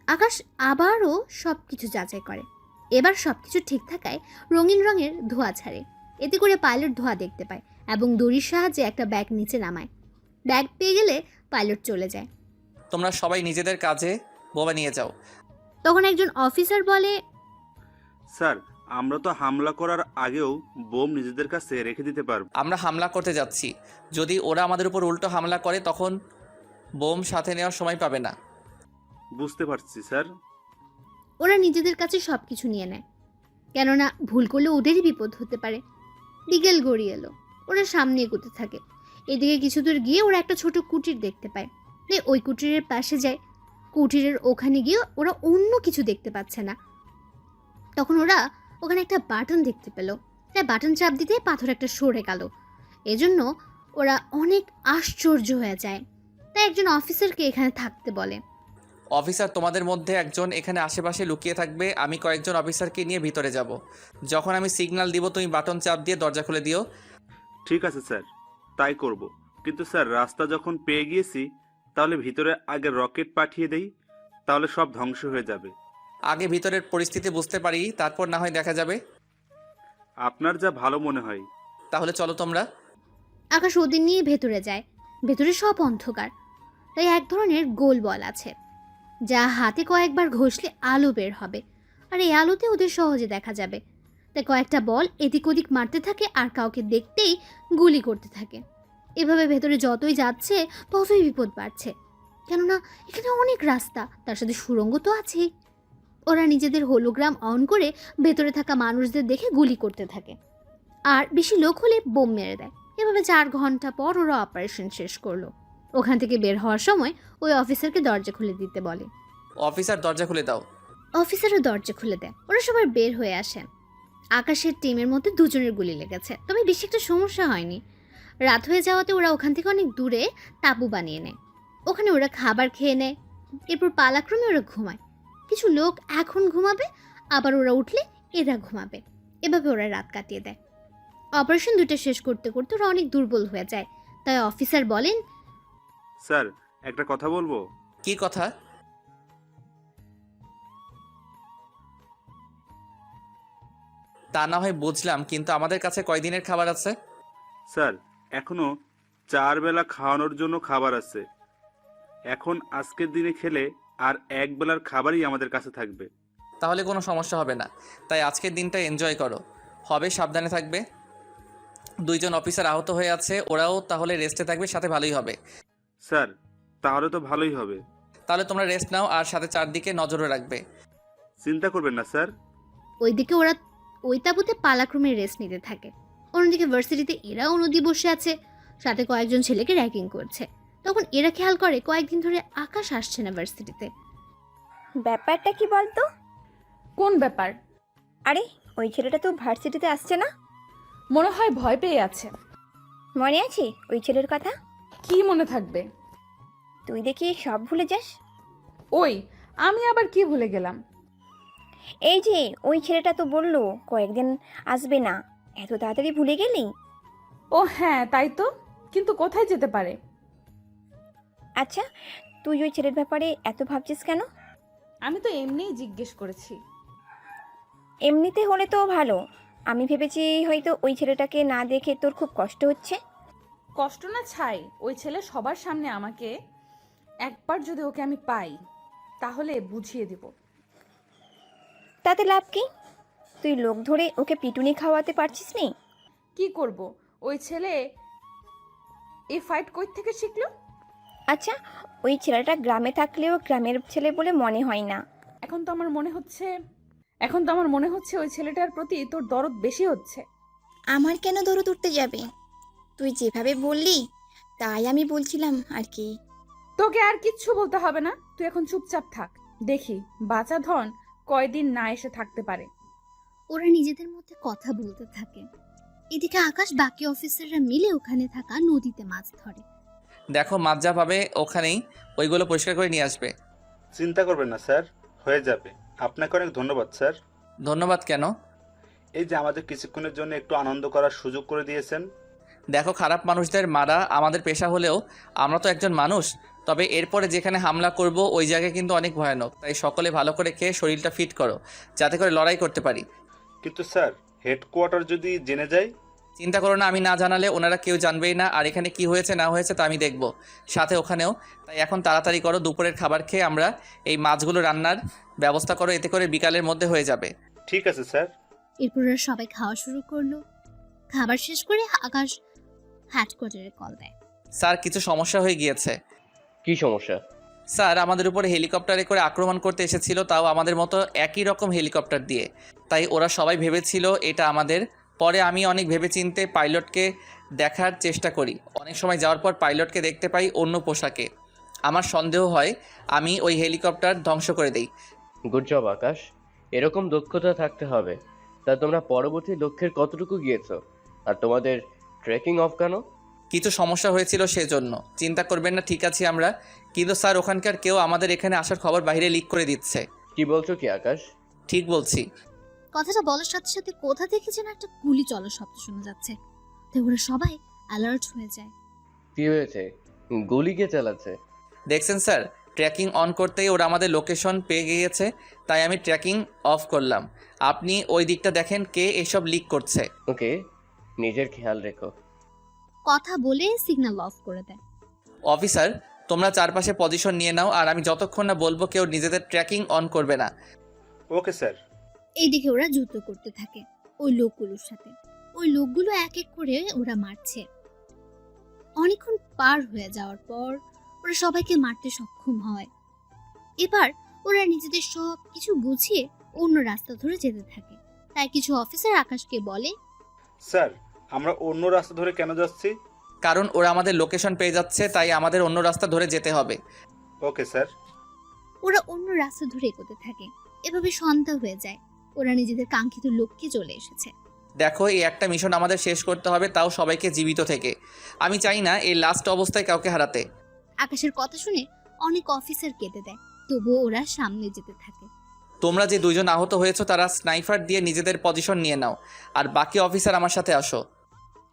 আকাশ আবারও সব কিছু যাচাই করে। এবার সব কিছু ঠিক থাকায় রঙিন রঙের ধোঁয়া ছাড়ে। এতে করে পাইলট ধোঁয়া দেখতে পায় এবং দড়ির সাহায্যে একটা ব্যাগ নিচে নামায়। ব্যাগ পেয়ে গেলে পাইলট চলে যায়। তোমরা সবাই নিজেদের কাজে বোমা নিয়ে যাও। তখন একজন অফিসার বলে, স্যার, আমরা তো হামলা করার আগেও বোম নিজেদের কাছে রেখে দিতে পারবো। আমরা হামলা করতে যাচ্ছি, যদি ওরা আমাদের উপর উল্টো হামলা করে তখন বোম সাথে নেওয়ার সময় পাবে না। বুঝতে পারছি স্যার। ওরা নিজেদের কাছে সব কিছু নিয়ে নেয়, কেননা ভুল করলে ওদেরই বিপদ হতে পারে। বিকেল গড়িয়ে এলো। ওরা সামনে এগোতে থাকে। এদিকে কিছু দূর গিয়ে ওরা একটা ছোট কুটির দেখতে পায়। তাই ওই কুটিরের পাশে যায়। কুটিরের ওখানে গিয়ে ওরা অন্য কিছু দেখতে পাচ্ছে না। তখন ওরা ওখানে একটা বাটন দেখতে পেল। তাই বাটন চাপ দিতে পাথর একটা সরে গেল। এজন্য ওরা অনেক আশ্চর্য হয়ে যায়। তাই একজন অফিসারকে এখানে থাকতে বলে। অফিসার, তোমাদের মধ্যে একজন এখানে আশেপাশে লুকিয়ে থাকবে, আমি কয়েকজন অফিসারকে নিয়ে ভিতরে যাব। যখন আমি সিগন্যাল দিব তুমি বাটন চাপ দিয়ে দরজা খুলে দিও। ঠিক আছে স্যার, তাই করব। কিন্তু স্যার, রাস্তা যখন পেয়ে গিয়েছি, তাহলে ভিতরে আগে রকেট পাঠিয়ে দেই, তাহলে সব ধ্বংস হয়ে যাবে। আগে ভিতরের পরিস্থিতি বুঝতে পারি, তারপর না হয় দেখা যাবে। আপনার যা ভালো মনে হয়। তাহলে চলো তোমরা। আকাশ ওদের নিয়ে ভেতরে যায়। ভেতরে সব অন্ধকার। তাই এক ধরনের গোল বল আছে, যা হাতে কয়েকবার ঘষলে আলো বের হবে, আর এই আলোতে ওদের সহজে দেখা যাবে। তাই কয়েকটা বল এদিক ওদিক মারতে থাকে আর কাউকে দেখতেই গুলি করতে থাকে। এভাবে ভেতরে যতই যাচ্ছে ততই বিপদ বাড়ছে, কেননা এখানে অনেক রাস্তা, তার সাথে সুড়ঙ্গ তো আছেই। ওরা নিজেদের হোলোগ্রাম অন করে ভেতরে থাকা মানুষদের দেখে গুলি করতে থাকে, আর বেশি লোক হলে বোম মেরে দেয়। এভাবে 4 ঘন্টা পর ওরা অপারেশন শেষ করলো। ওখান থেকে বের হওয়ার সময় ওই অফিসারকে দরজা খুলে দিতে বলে। অফিসার দরজা খুলে দাও। অফিসারও দরজা খুলে দেয়। ওরা সবাই বের হয়ে আসে। আকাশের টিমের মধ্যে 2 জনের গুলি লেগেছে, তবে বেশি একটা সমস্যা হয়নি। রাত হয়ে যাওয়াতে ওরা ওখান থেকে অনেক দূরে তাঁবু বানিয়ে নেয়। ওখানে ওরা খাবার খেয়ে নেয়। এরপর পালাক্রমে ওরা ঘুমায়। কিছু লোক এখন ঘুমাবে, আবার ওরা উঠলে এরা ঘুমাবে। এভাবে ওরা রাত কাটিয়ে দেয়। অপারেশন 2টা শেষ করতে করতে ওরা অনেক দুর্বল হয়ে যায়। তাই অফিসার বলেন, স্যার একটা কথা বলবো। কি কথা? তা না হয় বুঝলাম, কিন্তু আমাদের কাছে কয়দিনের খাবার আছে? স্যার এখনো 4 বেলা খাওয়ানোর জন্য খাবার আছে। এখন আজকের দিনে খেলে আর 1 বেলার খাবারই আমাদের কাছে থাকবে। তাহলে কোনো সমস্যা হবে না, তাই আজকের দিনটা এনজয় করো। হবে, সাবধানে থাকবে। 2 জন অফিসার আহত হয়ে আছে, ওরাও তাহলে রেস্টে থাকবে, সাথে ভালোই হবে। স্যার তাহলে তো ভালোই হবে। তাহলে তোমরা রেস্ট নাও, আর সাথে চারদিকে নজরও রাখবে। চিন্তা করবেন না স্যার। ওইদিকে ওরা ওই তাঁবুতে পালাক্রমে রেস্ট নিতে থাকে। অন্যদিকে ভার্সিটিতে এরাও নদী বসে আছে, সাথে কয়েকজন ছেলেকে র্যাগিং করছে। তখন এরা খেয়াল করে কয়েকদিন ধরে আকাশ আসছে না ভার্সিটিতে। ব্যাপারটা কি বলতো? কোন ব্যাপার? আরে ওই ছেলেটা তো ভার্সিটিতে আসছে না। মনে হয় ভয় পেয়ে আছে। মনে আছে ওই ছেলের কথা? কি মনে থাকবে? তুই দেখি সব ভুলে যাস। ওই, আমি আবার কি ভুলে গেলাম? এই যে ওই ছেলেটা তো বললো কয়েকদিন আসবে না, এত তাড়াতাড়ি ভুলে গেলি? ও হ্যাঁ, তাই তো, কিন্তু কোথায় যেতে পারে? আচ্ছা, তুই ওই ছেলের ব্যাপারে এত ভাবছিস কেন? আমি তো এমনিই জিজ্ঞেস করেছি। এমনিতে হলে তো ভালো। আমি ভেবেছি হয়তো ওই ছেলেটাকে না দেখে তোর খুব কষ্ট হচ্ছে। কষ্ট না ছাই, ওই ছেলে সবার সামনে আমাকে, একবার যদি ওকে আমি পাই তাহলে বুঝিয়ে দিব। তাতে লাভ কি? তুই লোক ধরে ওকে পিটুনি খাওয়াতে পারছিস নি? কি করব? ওই ছেলে এই ফাইট কই থেকে শিখলো? আচ্ছা, ওই ছেলেটা গ্রামে থাকলেও গ্রামের ছেলে বলে মনে হয় না। এখন তো আমার মনে হচ্ছে ওই ছেলেটার প্রতি তোর দরদ বেশি হচ্ছে। আমার কেন দরদ উঠতে যাবে? তুই যেভাবে বললি তাই আমি বলছিলাম আর কি। তোকে আর কিচ্ছু বলতে হবে না, তুই এখন চুপচাপ থাক। দেখি বাঁচা ধন কয়দিন না এসে থাকতে পারে। ওরা নিজেদের মধ্যে কথা বলতে থাকে। এদিকে আকাশ বাকি অফিসাররা মিলে ওখানে থাকা নদীতে মাছ ধরে। দেখো, মাছ যা পাবে ওখানেই ওইগুলো পরিষ্কার করে নিয়ে আসবে। চিন্তা করবেন না স্যার, হয়ে যাবে। আপনাকে অনেক ধন্যবাদ স্যার। ধন্যবাদ কেন? এই যে আমাদের কিছুক্ষণের জন্য একটু আনন্দ করার সুযোগ করে দিয়েছেন। দেখো, খারাপ মানুষদের মারা আমাদের পেশা হলেও আমরা তো একজন মানুষ। তবে এরপরে যেখানে হামলা করব ওই জায়গায় কিন্তু অনেক ভয়ানক, তাই সকলে ভালো করে খেয়ে শরীরটা ফিট করো, যাতে করে লড়াই করতে পারি। কিন্তু স্যার হেডকোয়ার্টার যদি জেনে যায়? চিন্তা করো না, আমি না জানালে ওনারা কেউ জানবেই না, আর এখানে কি হয়েছে না হয়েছে তা আমি দেখব, সাথে ওখানেও। তাই এখন তাড়াতাড়ি করো, দুপুরের খাবার খেয়ে আমরা এই মাছগুলো রান্নার ব্যবস্থা করো, এতে করে বিকালের মধ্যে হয়ে যাবে। ঠিক আছে স্যার। এরপর ওরা সবাই খাওয়া শুরু করলো। খাবার শেষ করে আকাশ হেডকোয়ার্টারে কল দেয়। স্যার, কিছু সমস্যা হয়ে গিয়েছে। কি সমস্যা? স্যার, আমাদের উপরে হেলিকপ্টারে করে আক্রমণ করতে এসেছিল, তাও আমাদের মতো একই রকম হেলিকপ্টার দিয়ে। তাই ওরা সবাই ভেবেছিল এটা আমাদের। পরে আমি অনেক ভেবেচিন্তে পাইলটকে দেখার চেষ্টা করি। অনেক সময় যাওয়ার পর পাইলটকে দেখতে পাই অন্য পোশাকে। আমার সন্দেহ হয় আমি ওই হেলিকপ্টার ধ্বংস করে দেই। গুড জব আকাশ, এরকম দক্ষতা থাকতে হবে। তা তোমরা পরবর্তী লক্ষ্যের কতটুকু গিয়েছো? আর তোমাদের ট্রেকিং অফ কেন? কিছু সমস্যা হয়েছিল সেজন্য। চিন্তা করবেন না, ঠিক আছি আমরা। কিন্তু স্যার, ওখানকার কেউ আমাদের এখানে আসার খবর বাইরে লিক করে দিচ্ছে। কি বলছো কি আকাশ? ঠিক বলছি। কথাটা বলার সাথে সাথে কোথা থেকে যেন একটা গুলি চলার শব্দ শোনা যাচ্ছে। তাই ওরা সবাই অ্যালার্ট হয়ে যায়। কি হয়েছে? গুলি কে চালাচ্ছে? দেখছেন স্যার, ট্র্যাকিং অন করতেই ওরা আমাদের লোকেশন পেয়ে গিয়েছে, তাই আমি ট্র্যাকিং অফ করলাম। আপনি ওই দিকটা দেখেন কে এসব লিক করছে। ওকে, নিজের খেয়াল রেখো। কথা বলে সিগন্যাল অফ করে দেয়। অফিসার, তোমরা চারপাশে পজিশন নিয়ে নাও, আর আমি যতক্ষণ না বলবো কেউ নিজেদের ট্র্যাকিং অন করবে না। Okay sir. এইদিকে ওরা যুদ্ধ করতে থাকে ওই লোকগুলোর সাথে। ওই লোকগুলো এক এক করে ওরা মারছে। অনেকক্ষণ পার হয়ে যাওয়ার পর ওরা সবাইকে মারতে সক্ষম হয়। এবার ওরা নিজেদের সব কিছু গুছিয়ে অন্য রাস্তা ধরে যেতে থাকে। তাই কিছু অফিসার আকাশকে বলে, স্যার, আমরা অন্য রাস্তা ধরে কেন যাচ্ছি? কারণ ওরা আমাদের লোকেশন পেয়ে যাচ্ছে, তাই আমাদের অন্য রাস্তা ধরে যেতে হবে। Okay sir. ওরা অন্য রাস্তা ধরে এগোতে থাকে। এভাবে সন্ধ্যা হয়ে যায়। ওরা নিজেদের কাঙ্ক্ষিত লক্ষ্যে চলে এসেছে। দেখো, এই একটা মিশন আমাদের শেষ করতে হবে, তাও সবাইকে জীবিত থেকে। আমি চাই না এই লাস্ট অবস্থায় কাউকে হারাতে। আকাশের কথা শুনে অনেক অফিসার কেঁদে দেয়, তবুও ওরা সামনে যেতে থাকে। তোমরা যে 2জন আহত হয়েছো তারা স্নাইপার দিয়ে নিজেদের পজিশন নিয়ে নাও, আর বাকি অফিসার আমার সাথে আসো।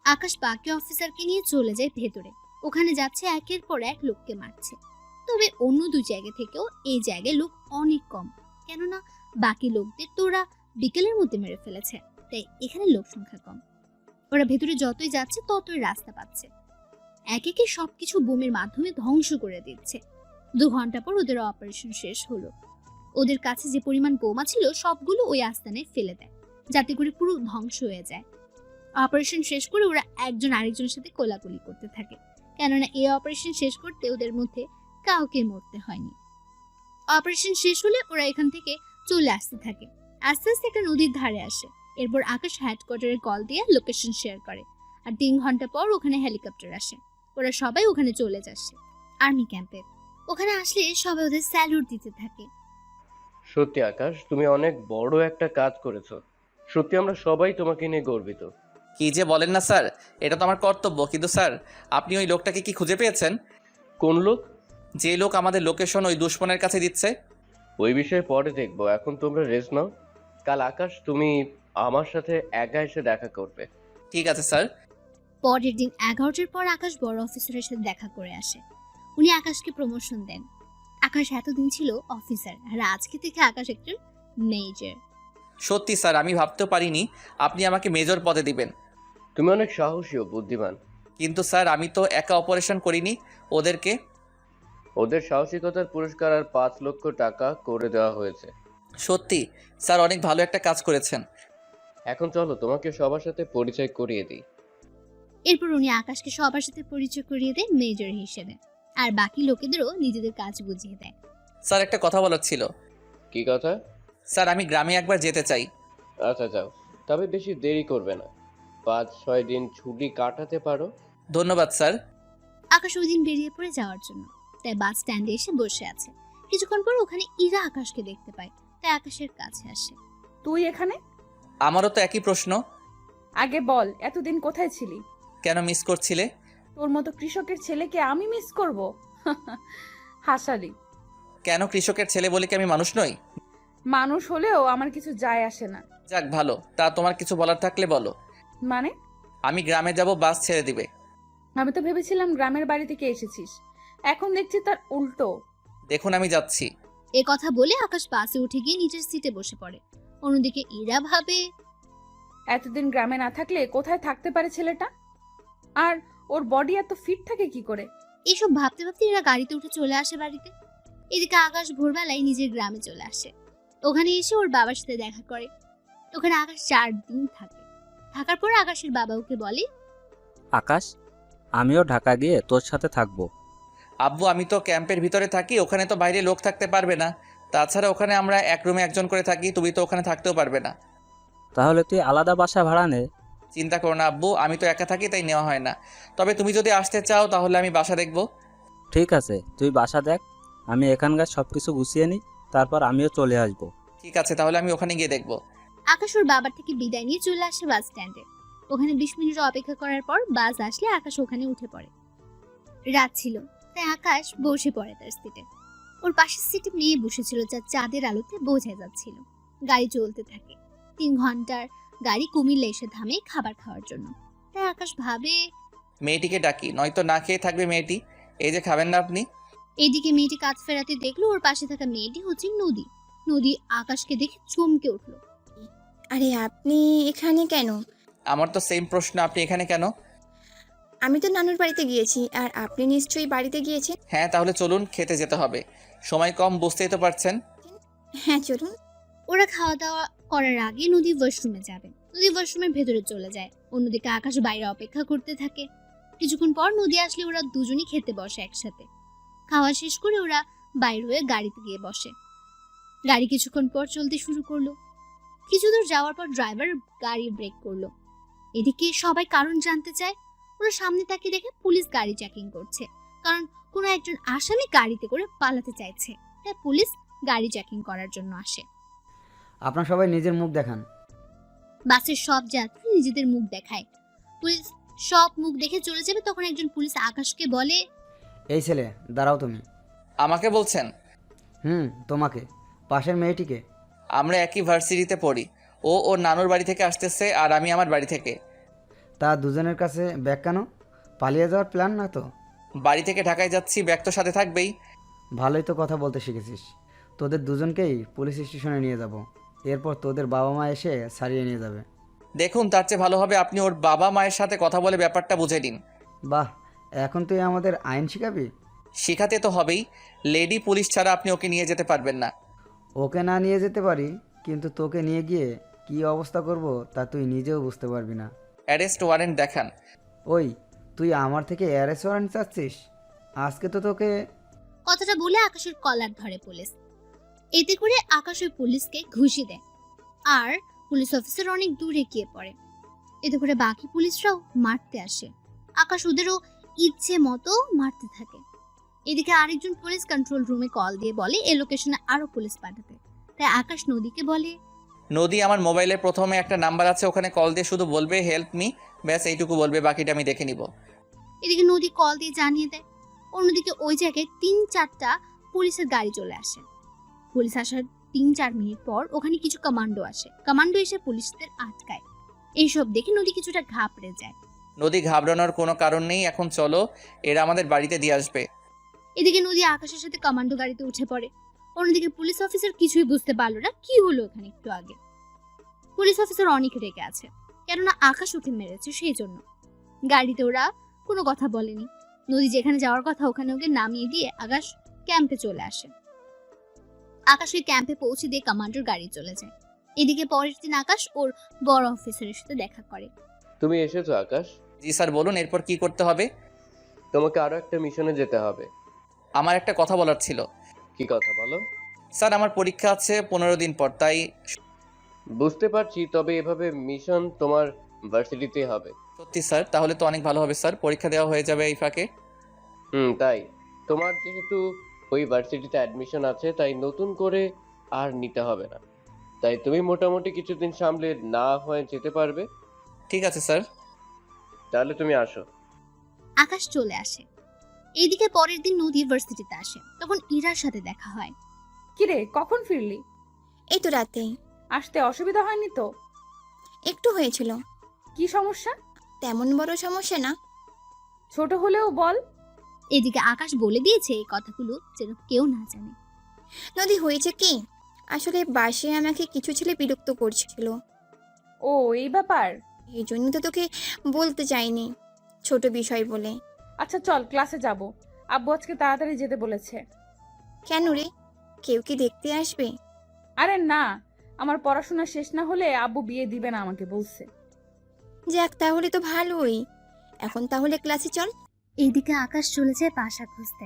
আকাশ বাকি অফিসারকে নিয়ে চলে যায় ভেতরে। ওখানে যাচ্ছে একের পর এক লোককে মারছে। তবে অন্য 2 জায়গা থেকেও এই জায়গায় লোক অনেক কম, কেননা বাকি লোকদের তো ওরা বিকেলের মধ্যে মেরে ফেলেছে, তাই এখানে লোক সংখ্যা কম। ওরা ভেতরে যতই যাচ্ছে ততই রাস্তা পাচ্ছে। এক একে সবকিছু বোমের মাধ্যমে ধ্বংস করে দিচ্ছে। 2 ঘন্টা পর ওদের অপারেশন শেষ হলো। ওদের কাছে যে পরিমাণ বোমা ছিল সবগুলো ওই আস্তানায় ফেলে দেয়, যাতে করে পুরো ধ্বংস হয়ে যায়। অপারেশন শেষ করে ওরা একজন আরেকজনের সাথে কোলাকুলি করতে থাকে, কেননা এই অপারেশন শেষ করতে ওদের মধ্যে কাউকে মরতে হয়নি। অপারেশন শেষ হলে ওরা এখান থেকে চলে আসতে থাকে। আস্তে আস্তে একটা নদীর ধারে আসে। এরপর আকাশ হেডকোয়ার্টারে কল দিয়ে লোকেশন শেয়ার করে, আর 3 ঘন্টা পর ওখানে হেলিকপ্টার আসে। ওরা সবাই ওখানে চলে যাচ্ছে আর্মি ক্যাম্পে। ওখানে আসলে সবাই ওদের স্যালুট দিতে থাকে। সত্যি আকাশ, তুমি অনেক বড় একটা কাজ করেছো। সত্যি আমরা সবাই তোমাকে নিয়ে গর্বিত। কি যে বলেন না স্যার, এটা তো আমার কর্তব্য। কিন্তু স্যার, আপনি ওই লোকটাকে কি খুঁজে পেয়েছেন? কোন লোক? যে লোক আমাদের লোকেশন ওই দুশ্মনের কাছে দিচ্ছে। ওই বিষয়ে পরে দেখবো, এখন তোমরা রেস্ট নাও। কাল আকাশ তুমি আমার সাথে একা এসে দেখা করবে। ঠিক আছে স্যার। পরের দিন 11টার পর আকাশ বড় অফিসারের সাথে দেখা করে আসে। উনি আকাশকে প্রমোশন দেন। আকাশ এতদিন ছিল অফিসার, আর আজকে থেকে আকাশ একজন মেজর। সত্যি স্যার, আমি ভাবতেও পারিনি আপনি আমাকে মেজর পদে দিবেন। তুমি অনেক সাহসী ও বুদ্ধিমান। কিন্তু স্যার, আমি তো একা অপারেশন করিনি, ওদেরকে। ওদের সাহসিকতার পুরস্কার আর 5 লক্ষ টাকা করে দেওয়া হয়েছে। সত্যি স্যার, অনেক ভালো একটা কাজ করেছেন। এখন চলো তোমাকে সবার সাথে পরিচয় করিয়ে দিই। এরপর উনি আকাশকে সবার সাথে পরিচয় করিয়ে দেন মেজর হিসেবে, আর বাকি লোকেদেরও নিজেদের কাজ বুঝিয়ে দেয়। স্যার, একটা কথা বলার ছিল। কি কথা? স্যার, আমি গ্রামে একবার যেতে চাই। আচ্ছা যাও, তবে বেশি দেরি করবে না। 5-6 দিন ছুটি কাটাতে পারো। ধন্যবাদ স্যার। আকাশ ওই দিন বেরিয়ে পড়ে যাওয়ার জন্য, তাই বাস স্ট্যান্ডে এসে বসে আছে। কিছুক্ষণ পর ওখানে ইরা আকাশকে দেখতে পায়, তাই আকাশের কাছে আসে। তুই এখানে? আমারও তো একই প্রশ্ন। আগে বল, এতদিন কোথায় ছিলি? কেন মিস করছিলে? তোর মতো কৃষকের ছেলেকে আমি মিস করব? হাসালি। কেন, কৃষকের ছেলে বলে কি আমি মানুষ নই? মানুষ হলেও আমার কিছু যায় আসে না। যাক ভালো, তা তোমার কিছু বলার থাকলে বলো। মানে? আমি গ্রামে যাব, বাস ছেড়ে দিবে। আমি তো ভেবেছিলাম গ্রামের বাড়ি থেকে এসেছিস, এখন দেখছি তার উল্টো। দেখুন, আমি যাচ্ছি। এ কথা বলে আকাশ বাসে উঠে গিয়ে নিজের সিটে বসে পড়ে। অন্যদিকে ইরা ভাবে, এতদিন গ্রামে না থাকলে কোথায় থাকতে পারে ছেলেটা? আর ওর বডি এত ফিট থাকে কি করে? এসব ভাবতে ভাবতে ইরা গাড়িতে উঠে চলে আসে বাড়িতে। এদিকে আকাশ ভোরবেলায় নিজের গ্রামে চলে আসে। ওখানে এসে ওর বাবার সাথে দেখা করে। ওখানে আকাশ 4 দিন থাকে। থাকার পর আকাশের বাবা ওকে বলে, আকাশ, আমিও ঢাকা গিয়ে তোর সাথে থাকবো। আব্বু, আমি তো ক্যাম্পের ভিতরে থাকি, ওখানে তো বাইরে লোক থাকতে পারবে না। তাছাড়া ওখানে আমরা এক রুমে একজন করে থাকি, তুমি তো ওখানে থাকতেও পারবে না। তাহলে তুই আলাদা বাসা ভাড়া নে। চিন্তা করো না আব্বু, আমি তো একা থাকি, তাই নেওয়া হয় না। তবে তুমি যদি আসতে চাও তাহলে আমি বাসা দেখবো। ঠিক আছে, তুই বাসা দেখ, আমি এখানকার সব কিছু গুছিয়ে নিই, তারপর আমিও চলে আসবো। ঠিক আছে, তাহলে আমি ওখানে গিয়ে দেখবো। আকাশ ওর বাবার থেকে বিদায় নিয়ে চলে আসে বাস স্ট্যান্ডে। ওখানে 20 মিনিট অপেক্ষা করার পর বাস আসলে আকাশ ওখানে উঠে পড়ে। রাত ছিল, তাই আকাশ বসে পড়ে তার সিটে। ওর পাশের সিটে মেয়ে বসেছিল, যা চাঁদের আলোতে বোঝা যাচ্ছিল। গাড়ি চলতে থাকে। 3 ঘন্টার গাড়ি কুমিল্লা এসে থামে খাবার খাওয়ার জন্য। তাই আকাশ ভাবে, মেয়েটিকে ডাকি, নয়তো না খেয়ে থাকবে মেয়েটি। এই যে খাবেন না আপনি? এদিকে মেয়েটি কাজ ফেরাতে দেখলো ওর পাশে থাকা মেয়েটি হচ্ছে নদী। নদী আকাশকে দেখে চমকে উঠলো। আরে আপনি এখানে কেন? আমার তো সেম প্রশ্ন, আপনি এখানে কেন? আমি তো নানুর বাড়িতে গিয়েছি, আর আপনি নিশ্চয়ই বাড়িতে গিয়েছেন। হ্যাঁ, তাহলে চলুন, খেতে যেতে হবে। সময় কম, বুঝতেই তো পারছেন। হ্যাঁ চলুন। ওরা খাওয়া দাওয়া করার আগে নদী ওয়াশরুমে যাবে। নদী ওয়াশরুমের ভেতরে চলে যায়। অন্যদিকে আকাশ বাইরে অপেক্ষা করতে থাকে। কিছুক্ষণ পর নদী আসলে ওরা দুজনই খেতে বসে একসাথে। খাওয়া শেষ করে ওরা বাইরে হয়ে গাড়িতে গিয়ে বসে। গাড়ি কিছুক্ষণ পর চলতে শুরু করলো। কিছু দূর যাওয়ার পর ড্রাইভার গাড়ি ব্রেক করলো। এদিকে সবাই কারণ জানতে চায়। ওরা সামনে তাকিয়ে দেখে পুলিশ গাড়ি চেকিং করছে, কারণ কোনো একজন আসামি গাড়িতে করে পালাতে চাইছে, তাই পুলিশ গাড়ি চেকিং করার জন্য আসে। আপনারা সবাই নিজের মুখ দেখান। বাসের সব যাত্রী নিজেদের মুখ দেখায়। পুলিশ সব মুখ দেখে চলে যাবে, তখন একজন পুলিশ আকাশকে বলে, এই ছেলে, দাঁড়াও তুমি। আমাকে বলছেন? তোমাকে। পাশের মেয়েটিকে। আমরা একই ভার্সিটিতে পড়ি। ও ওর নানুর বাড়ি থেকে আসতেছে আর আমি আমার বাড়ি থেকে। তা দুজনের কাছে ব্যাগ কেন? পালিয়ে যাওয়ার প্ল্যান না তো? বাড়ি থেকে ঢাকায় যাচ্ছি, ব্যাগ তো সাথে থাকবেই। ভালোই তো কথা বলতে শিখেছিস। তোদের দুজনকেই পুলিশ স্টেশনে নিয়ে যাব, এরপর তোদের বাবা মা এসে ছাড়িয়ে নিয়ে যাবে। দেখুন, তার চেয়ে ভালো হবে আপনি ওর বাবা মায়ের সাথে কথা বলে ব্যাপারটা বুঝে নিন। বাহ, এখন তুই আমাদের আইন শিখাবি? শিখাতে তো হবেই। লেডি পুলিশ ছাড়া আপনি ওকে নিয়ে যেতে পারবেন না। ওকে না নিয়ে যেতে পারি, কিন্তু তোকে নিয়ে গিয়ে কি অবস্থা করব তা তুই নিজেও বুঝতে পারবি না। অ্যারেস্ট ওয়ারেন্ট দেখান। ওই, তুই আমার থেকে অ্যারেস্ট ওয়ারেন্ট চাচ্ছিস? আজকে তো তোকে। কথাটা বলে আকাশের কলার ধরে পুলিশ। এতে করে আকাশ ওই পুলিশকে ঘুষি দেয়, আর পুলিশ অফিসার অনেক দূরে গিয়ে পড়ে। এতে করে বাকি পুলিশরাও মারতে আসে। আকাশ ওদেরও ইচ্ছে মতো মারতে থাকে। এদিকে আরেকজন পুলিশ কন্ট্রোল রুমে কল দিয়ে বলে এই লোকেশনে আরো পুলিশ পাঠাতে। তাই আকাশ নদীকে বলে, নদী, আমার মোবাইলে প্রথমে একটা নাম্বার আছে, ওখানে কল দিয়ে শুধু বলবে হেল্প মি, ব্যাস এইটুকু বলবে, বাকিটা আমি দেখে নিব। এদিকে নদী কল দিয়ে জানিয়ে দেয়। অন্যদিকে ওই জায়গায় 3-4টা পুলিশের গাড়ি চলে আসে। পুলিশ আসার 3-4 মিনিট পর ওখানে কিছু কমান্ডো আসে। কমান্ডো এসে পুলিশদের আটকায়। এইসব দেখে নদী কিছুটা ঘাবড়ে যায়। নদী, ঘাবড়ানোর কোনো কারণ নেই, এখন চলো, এরা আমাদের বাড়িতে দিয়ে আসবে। এদিকে নদী আকাশের সাথে কমান্ডো গাড়িতে উঠে পড়ে। অন্যদিকে পুলিশ অফিসার কিছুই বুঝতে পারলো না কি হলো ওখানে একটু আগে। পুলিশ অফিসার অনেক রেগে আছে, কেননা আকাশ ওকে মেরেছে সেই জন্য। গাড়িতে ওরা কোনো কথা বলেনি। নদী যেখানে যাওয়ার কথা ওখানে ওকে নামিয়ে দিয়ে আকাশ ক্যাম্পে চলে আসে। আকাশ ওই ক্যাম্পে পৌঁছে দিয়ে কমান্ডোর গাড়ি চলে যায়। এদিকে পরের দিন আকাশ ওর বড় অফিসারের সাথে দেখা করে। তুমি এসেছো আকাশ? জি স্যার, বলুন, এরপর কি করতে হবে? তোমাকে আরো একটা মিশনে যেতে হবে। আমার একটা কথা বলার ছিল। কি কথা বলো? স্যার, আমার পরীক্ষা আছে 15 দিন পর, তাই। বুঝতে পারছি, তবে এভাবে মিশন তোমার ভার্সিটিতে হবে। সত্যি স্যার? তাহলে তো অনেক ভালো হবে স্যার, পরীক্ষা দেওয়া হয়ে যাবে এই ফাঁকে। তাই তোমার যেহেতু ওই ভার্সিটিতে অ্যাডমিশন আছে, তাই নতুন করে আর নিতে হবে না। তাই তুমি মোটামুটি কিছুদিন সামলে না হয়ে যেতে পারবে। ঠিক আছে স্যার। তাহলে তুমি আসো। আকাশ চলে আসে। এইদিকে পরের দিন নদী ভার্সিটিতে আসে। তখন ইরার সাথে দেখা হয়। কিরে, কখন ফিরলি? এই তো রাতেই। আসতে অসুবিধা হয়নি তো? একটু হয়েছিল। কি সমস্যা? তেমন বড় সমস্যা না। ছোট হলেও বল। এদিকে আকাশ বলে দিয়েছে এই কথাগুলো যেন কেউ না জানে। নদী, হয়েছে কি, আসলে বাসে আমাকে কিছু ছেলে বিরক্ত করছিল। ও, এই ব্যাপার। এই জন্য তো তোকে বলতে চাইনি, ছোট বিষয় বলে। আচ্ছা চল, ক্লাসে যাব। আব্বু আজকে তাড়াতাড়ি যেতে বলেছে। কেন রে, কেউ কি দেখতে আসবে? আরে না, আমার পড়াশোনা শেষ না হলে আব্বু বিয়ে দিবে না আমাকে বলছে। যাক, তাহলে তো ভালোই। এখন তাহলে ক্লাসে চল। এইদিকে আকাশ চলে যায় বাসা খুঁজতে।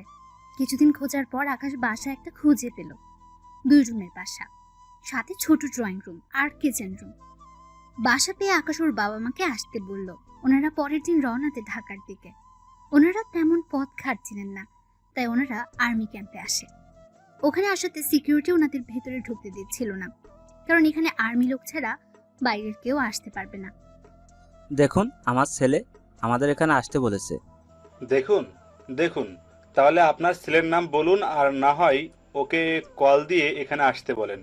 কিছুদিন খোঁজার পর আকাশ বাসা একটা খুঁজে পেল। 2 রুমের বাসা, সাথে ছোট ড্রয়িং রুম আর কিচেন রুম। বাসা পেয়ে আকাশ ওর বাবা মাকে আসতে বলল। ওনারা পরের দিন রওনাতে ঢাকার দিকে। ওনারা তেমন পথ ঘাটছিলেন না, তাই ওনারা আর্মি ক্যাম্পে আসে। ওখানে আসাতে সিকিউরিটি ওনাদের ভেতরে ঢুকতে দিচ্ছিল না, কারণ এখানে আর্মি লোক ছাড়া বাইরের কেউ আসতে পারবে না। দেখুন, আমার ছেলে আমাদের এখানে আসতে বলেছে। দেখুন দেখুন, তাহলে আপনার ছেলের নাম বলুন, আর না হয় ওকে কল দিয়ে এখানে আসতে বলেন।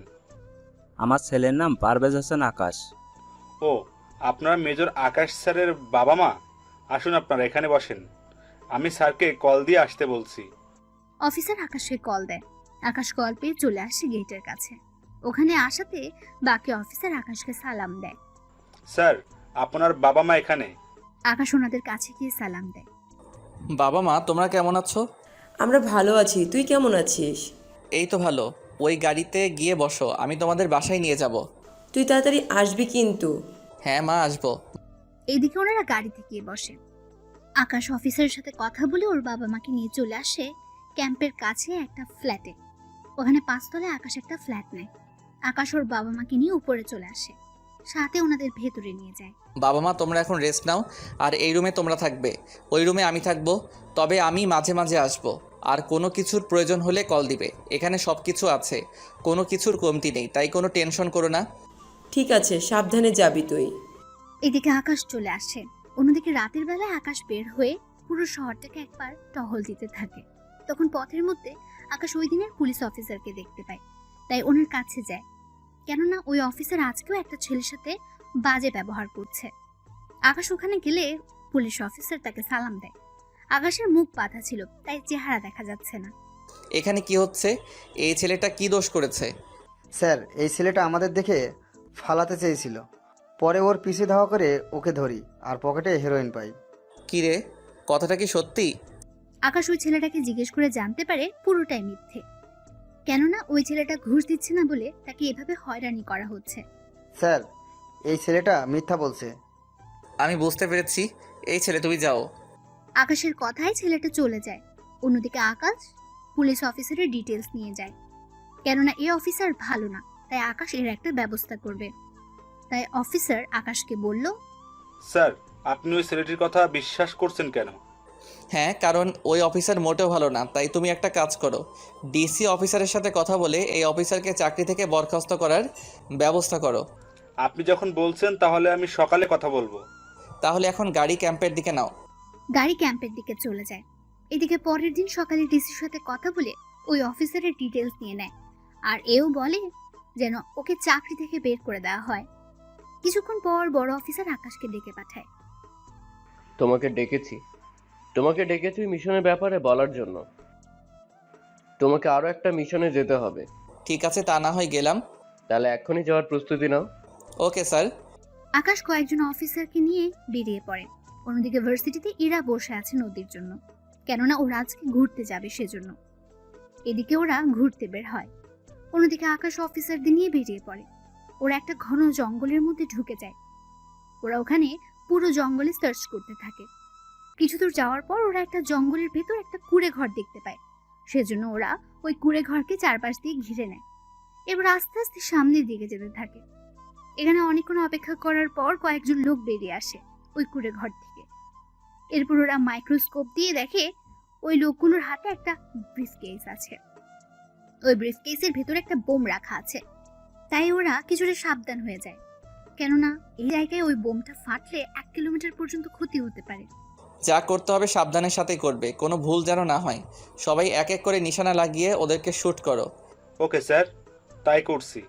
আমার ছেলের নাম পারভেজ হোসেন আকাশ। ও, আপনার মেজর আকাশ স্যারের বাবা মা? আসুন, আপনারা এখানে বসেন, আমি স্যারকে কল দিয়ে আসতে বলছি। অফিসার আকাশকে কল দেয়। আকাশ কল পেয়ে চলে আসে গেটের কাছে। ওখানে আসাতে বাকি অফিসার আকাশকে সালাম দেয়। স্যার, আপনার বাবা মা এখানে। আকাশ ওনাদের কাছে গিয়ে সালাম দেয়। বাবা মা, তোমরা কেমন আছো? আমরা ভালো আছি, তুই কেমন আছিস? এই তো ভালো। ওই গাড়িতে গিয়ে বসো, আমি তোমাদের বাসায় নিয়ে যাব। তুই তাড়াতাড়ি আসবি কিন্তু। হ্যাঁ মা, আসবো। এইদিকে ওনারা গাড়িতে গিয়ে বসে। আকাশ অফিসারের সাথে কথা বলে ওর বাবা মাকে নিয়ে চলে আসে ক্যাম্পের কাছে একটা ফ্ল্যাটে। ওখানে 5 তলায় আকাশ একটা ফ্ল্যাট নেয়। আকাশ ওর বাবা মাকে নিয়ে উপরে চলে আসে, সাথে ওনাদের ভেতরে নিয়ে যায়। বাবা মা তোমরা এখন রেস্ট নাও, আর এই রুমে তোমরা থাকবে, ওই রুমে আমি থাকবো। তবে আমি মাঝে মাঝে আসবো, আর কোনো কিছুর প্রয়োজন হলে কল দিবে। এখানে সব কিছু আছে, কোনো কিছুর কমতি নেই, তাই কোনো টেনশন করো না। ঠিক আছে, সাবধানে যাবি তুই। এদিকে আকাশ চলে আসে। অন্যদিকে রাতের বেলায় আকাশ বের হয়ে পুরো শহরটাকে একবার টহল দিতে থাকে। তখন পথের মধ্যে আকাশ ওই দিনের পুলিশ অফিসারকে দেখতে পায়, তাই ওনার কাছে যায়। কেননা ওই অফিসার আজকেও একটা ছেলের সাথে বাজে ব্যবহার করছে। আকাশ ওখানে গেলে পুলিশ অফিসার তাকে সালাম দেয়। আকাশের মুখ বাঁধা ছিল, তাই চেহারা দেখা যাচ্ছে না। এখানে কি হচ্ছে? এই ছেলেটা কি দোষ করেছে? স্যার, এই ছেলেটা আমাদের দেখে ফালাতে চেয়েছিল, পরে ওর পিছে ধাওয়া করে ওকে ধরি আর পকেটে হেরোইন পাই। কি রে, কথাটা কি সত্যি? আকাশ ওই ছেলেটাকে জিজ্ঞেস করে জানতে পারে পুরোটাই মিথ্যে। কেননা ওই ছেলেটা ঘুষ দিচ্ছে না বলে তাকে এভাবে হয়রানি করা হচ্ছে। স্যার, এই ছেলেটা মিথ্যা বলছে। আমি বুঝতে পেরেছি, এই ছেলে তুমি যাও। আকাশের কথায় ছেলেটা চলে যায়। অন্যদিকে আকাশ পুলিশ অফিসারের ডিটেলস নিয়ে যায়। কেননা এই অফিসার ভালো না, তাই আকাশ এর একটা ব্যবস্থা করবে। তাই অফিসার আকাশকে বলল, স্যার, আপনি ওই ছেলেটির কথা বিশ্বাস করছেন কেন? হ্যাঁ, কারণ ওই অফিসার মোটেও ভালো না। তাই তুমি একটা কাজ করো, ডিসি অফিসারের সাথে কথা বলে এই অফিসারকে চাকরি থেকে বরখাস্ত করার ব্যবস্থা করো। আপনি যখন বলছেন তাহলে আমি সকালে কথা বলবো। তাহলে এখন গাড়ি ক্যাম্পের দিকে নাও। গাড়ি ক্যাম্পের দিকে চলে যায়। এদিকে পরের দিন সকালে ডিসির সাথে কথা বলে ওই অফিসারের ডিটেলস নিয়ে নেয়, আর এও বলে যেন ওকে চাকরি থেকে বের করে দেওয়া হয়। কিছুক্ষণ পর বড় অফিসার আকাশকে ডেকে পাঠায়। তোমাকে ডেকেছি মিশনের ব্যাপারে বলার জন্য। তোমাকে আরো একটা মিশনে যেতে হবে। ঠিক আছে, তা না হয় গেলাম। তাহলে এক্ষুনি যাওয়ার প্রস্তুতি নাও। Okay sir. আকাশ কয়েকজন অফিসারকে নিয়ে বেরিয়ে পড়ে। অন্যদিকে ভার্সিটিতে ইরা বসে আছে নদীর জন্য, কেননা ওরা আজকে ঘুরতে যাবে সেজন্য। এদিকে ওরা ঘুরতে বের হয়। অন্যদিকে আকাশ অফিসারদের নিয়ে বেরিয়ে পড়ে। ওরা একটা ঘন জঙ্গলের মধ্যে ঢুকে যায়। ওরা ওখানে পুরো জঙ্গলে সার্চ করতে থাকে। কিছু দূর যাওয়ার পর ওরা একটা জঙ্গলের ভেতর একটা কুঁড়ে ঘর দেখতে পায়। সেজন্য ওরা ওই কুঁড়ে ঘরকে চারপাশ দিয়ে ঘিরে নেয়। এবার আস্তে আস্তে সামনের দিকে যেতে থাকে। এখানে অনেকক্ষণ অপেক্ষা করার পর কয়েকজন লোক বেরিয়ে আসে ওই কুঁড়ে ঘর থেকে। এরপর ওরা মাইক্রোস্কোপ দিয়ে দেখে ওই লোকগুলোর হাতে একটা ব্রিফকেস আছে। ওই ব্রিফকেসের ভেতরে একটা বোম রাখা আছে। তাই ওরা কিছুটা সাবধান হয়ে যায়, কেননা এই জায়গায় ওই বোমটা ফাটলে 1 কিলোমিটার পর্যন্ত ক্ষতি হতে পারে। যা করতে হবে সাবধানের সাথেই করবে, কোনো ভুল যেন না হয়। সবাই এক এক করে নিশানা লাগিয়ে ওদেরকে শ্যুট করো। ওকে স্যার, তাই করছি।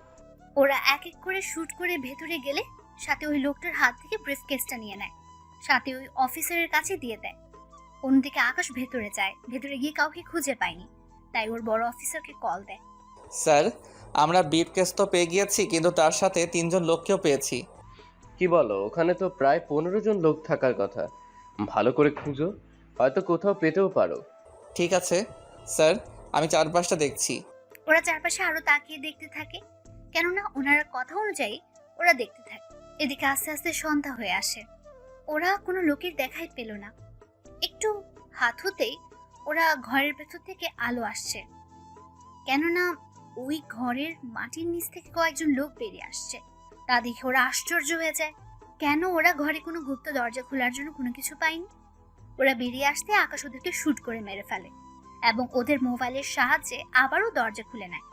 ওরা এক এক করে শুট করে ভেতরে গেলে সাথে ওই লোকটার হাত থেকে ব্রিফকেসটা নিয়ে নেয়, সাথে ওই অফিসারের কাছে দিয়ে দেয়। অন্যদিকে আকাশ ভেতরে যায়। ভেতরে গিয়ে কাউকে খুঁজে পায়নি, তাই ওর বড় অফিসারকে কল দেয়। স্যার, আমরা ব্রিফকেস তো পেয়ে গিয়েছি, কিন্তু তার সাথে 3 জন লোককেও পেয়েছি। কি বলো? ওখানে তো প্রায় 15 জন লোক থাকার কথা। ভালো করে খুঁজো, হয়তো কোথাও পেতেও পারো। ঠিক আছে স্যার, আমি চারপাশটা দেখছি। ওরা চারপাশে আরো তাকিয়ে দেখতে থাকে, কেননা ওনার কথা অনুযায়ী ওরা দেখতে থাকে। এদিকে আস্তে আস্তে সন্ধ্যা হয়ে আসে। ওরা কোনো লোকের দেখাই পেল না। একটু হাত হতেই ওরা ঘরের ভেতর থেকে আলো আসছে, কেননা ওই ঘরের মাটির নিচ থেকে কয়েকজন লোক বেরিয়ে আসছে। তা দেখে ওরা আশ্চর্য হয়ে যায়, কেন ওরা ঘরে কোনো গুপ্ত দরজা খোলার জন্য কোনো কিছু পায়নি। ওরা বেরিয়ে আসতে আকাশ ওদেরকে শুট করে মেরে ফেলে এবং ওদের মোবাইলের সাহায্যে আবারও দরজা খুলে নেয়।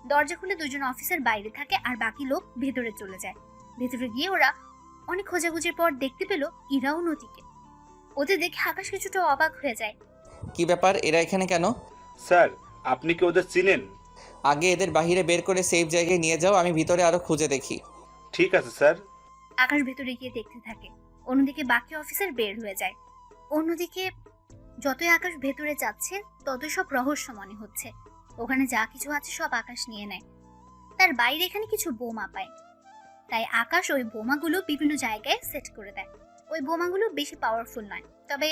দরজা খুলে 2 জন অফিসার বাইরে থাকে আর বাকি লোক ভেতরে চলে যায়। ভেতরে গিয়ে ওরা অনেক খোঁজাখুঁজির পর দেখতে পেল ইরাও নদীকে। ওদের দেখে আকাশ কিছুটা অবাক হয়ে যায়। কি ব্যাপার, এরা এখানে কেন? স্যার, আপনি কি ওদের চিনেন? আগে এদের বাইরে বের করে সেফ জায়গায় নিয়ে যাও, আমি ভিতরে আরো খুঁজে দেখি। ঠিক আছে স্যার। আকাশ ভেতরে গিয়ে দেখতে থাকে। অন্যদিকে বাকি অফিসার বের হয়ে যায়। অন্যদিকে যতই আকাশ ভেতরে যাচ্ছে ততই সব রহস্য মনে হচ্ছে। ওখানে যা কিছু আছে সব আকাশ নিয়ে নেয়। তার বাইরে এখানে কিছু বোমা পায়, তাই আকাশ ওই বোমাগুলো বিভিন্ন জায়গায় সেট করে দেয়। ওই বোমাগুলো বেশি পাওয়ারফুল নয়, তবে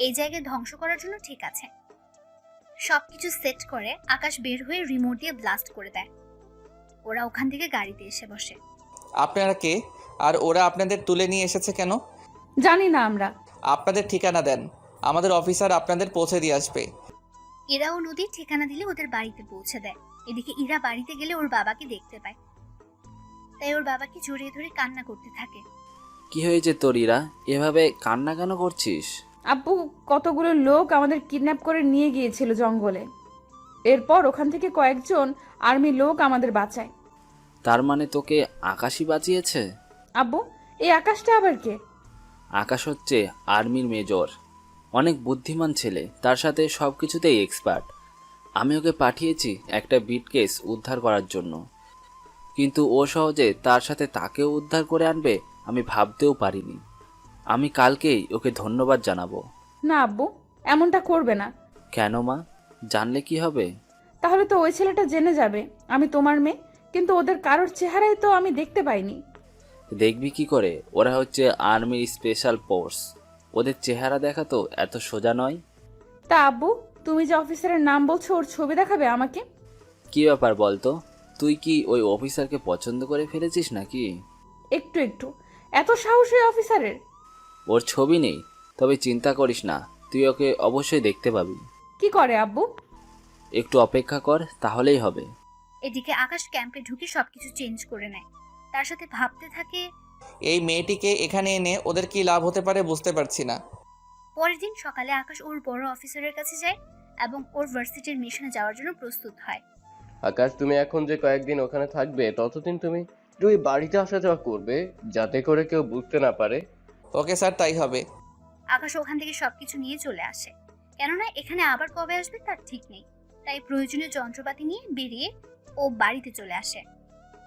এই জায়গায় ধ্বংস করার জন্য ঠিক আছে। সবকিছু সেট করে আকাশ বের হয়ে রিমোট দিয়ে ব্লাস্ট করে দেয়। ওরা ওখান থেকে গাড়িতে এসে বসে। আপনারা কে, আর ওরা আপনাদের তুলে নিয়ে এসেছে কেন? জানি না আমরা। আপনাদের ঠিকানা দেন, আমাদের অফিসার আপনাদের পৌঁছে দিয়ে আসবে। এরাও নদীর ঠিকানা দিলে ওদের বাড়িতে পৌঁছে দেয়। এদিকে ইরা বাড়িতে গেলে ওর বাবাকে দেখতে পায়, তাই ওর বাবাকে জড়িয়ে ধরে কান্না করতে থাকে। কি হয়েছে তোর ইরা, এভাবে কান্না কেন করছিস? আব্বু, কতগুলো লোক আমাদের কিডন্যাপ করে নিয়ে গিয়েছিল জঙ্গলে। এরপর ওখান থেকে কয়েকজন আর্মি লোক আমাদের বাঁচায়। তার মানে তোকে আকাশই বাঁচিয়েছে? আব্বু, এই আকাশটা আবার কে? আকাশ হচ্ছে আর্মির মেজর, অনেক বুদ্ধিমান ছেলে, তার সাথে সব কিছুতেই এক্সপার্ট। আমি ওকে পাঠিয়েছি একটা ব্রিফকেস উদ্ধার করার জন্য, কিন্তু ও সহজে তার সাথে তাকেও উদ্ধার করে আনবে আমি ভাবতেও পারিনি। আমি কালকেই ওকে ধন্যবাদ জানাবো। না আব্বু, এমনটা করবে না। কেন মা, জানলে কি হবে? তাহলে তো ওই ছেলেটা জেনে যাবে আমি তোমার মেয়ে, কিন্তু ওদের কারোর চেহারাই তো আমি দেখতে পাইনি। দেখবি কি করে, ওরা হচ্ছে আর্মির স্পেশাল ফোর্স, ওদের চেহারা দেখা তো এত সোজা নয়। তা আব্বু, তুমি যে অফিসারের নাম বলছো ওর ছবি দেখাবে আমাকে? কি ব্যাপার বলতো, তুই কি ওই অফিসারকে পছন্দ করে ফেলেছিস নাকি? একটু একটু। এত সাহস ওই অফিসারের? ওর ছবি নেই, তবে চিন্তা করিস না, তুই ওকে অবশ্যই দেখতে পাবি। কি করে আব্বু? একটু অপেক্ষা কর, তাহলেই হবে। এদিকে আকাশ ক্যাম্পে ঢুকে সবকিছু চেঞ্জ করে নেয়। তার সাথে ভাবতে থাকে, এই মেয়েটিকে এখানে এনে ওদের কি লাভ হতে পারে বুঝতে পারছি না। পরের দিন সকালে আকাশ ওর বড় অফিসারের কাছে যায় এবং ওর ভার্সিটির মিশনে যাওয়ার জন্য প্রস্তুত হয়। আকাশ, তুমি এখন যে কয়েকদিন ওখানে থাকবে ততদিন তুমি দুই বাড়িতে আসা যাওয়া করবে, যাতে করে কেউ বুঝতে না পারে। ওকে স্যার, তাই হবে। আকাশ ওখান থেকে সবকিছু নিয়ে চলে আসে, কেননা এখানে আবার কবে আসবে তার ঠিক নেই। তাই প্রয়োজনীয় যন্ত্রপাতি নিয়ে বেরিয়ে ও বাড়িতে চলে আসে।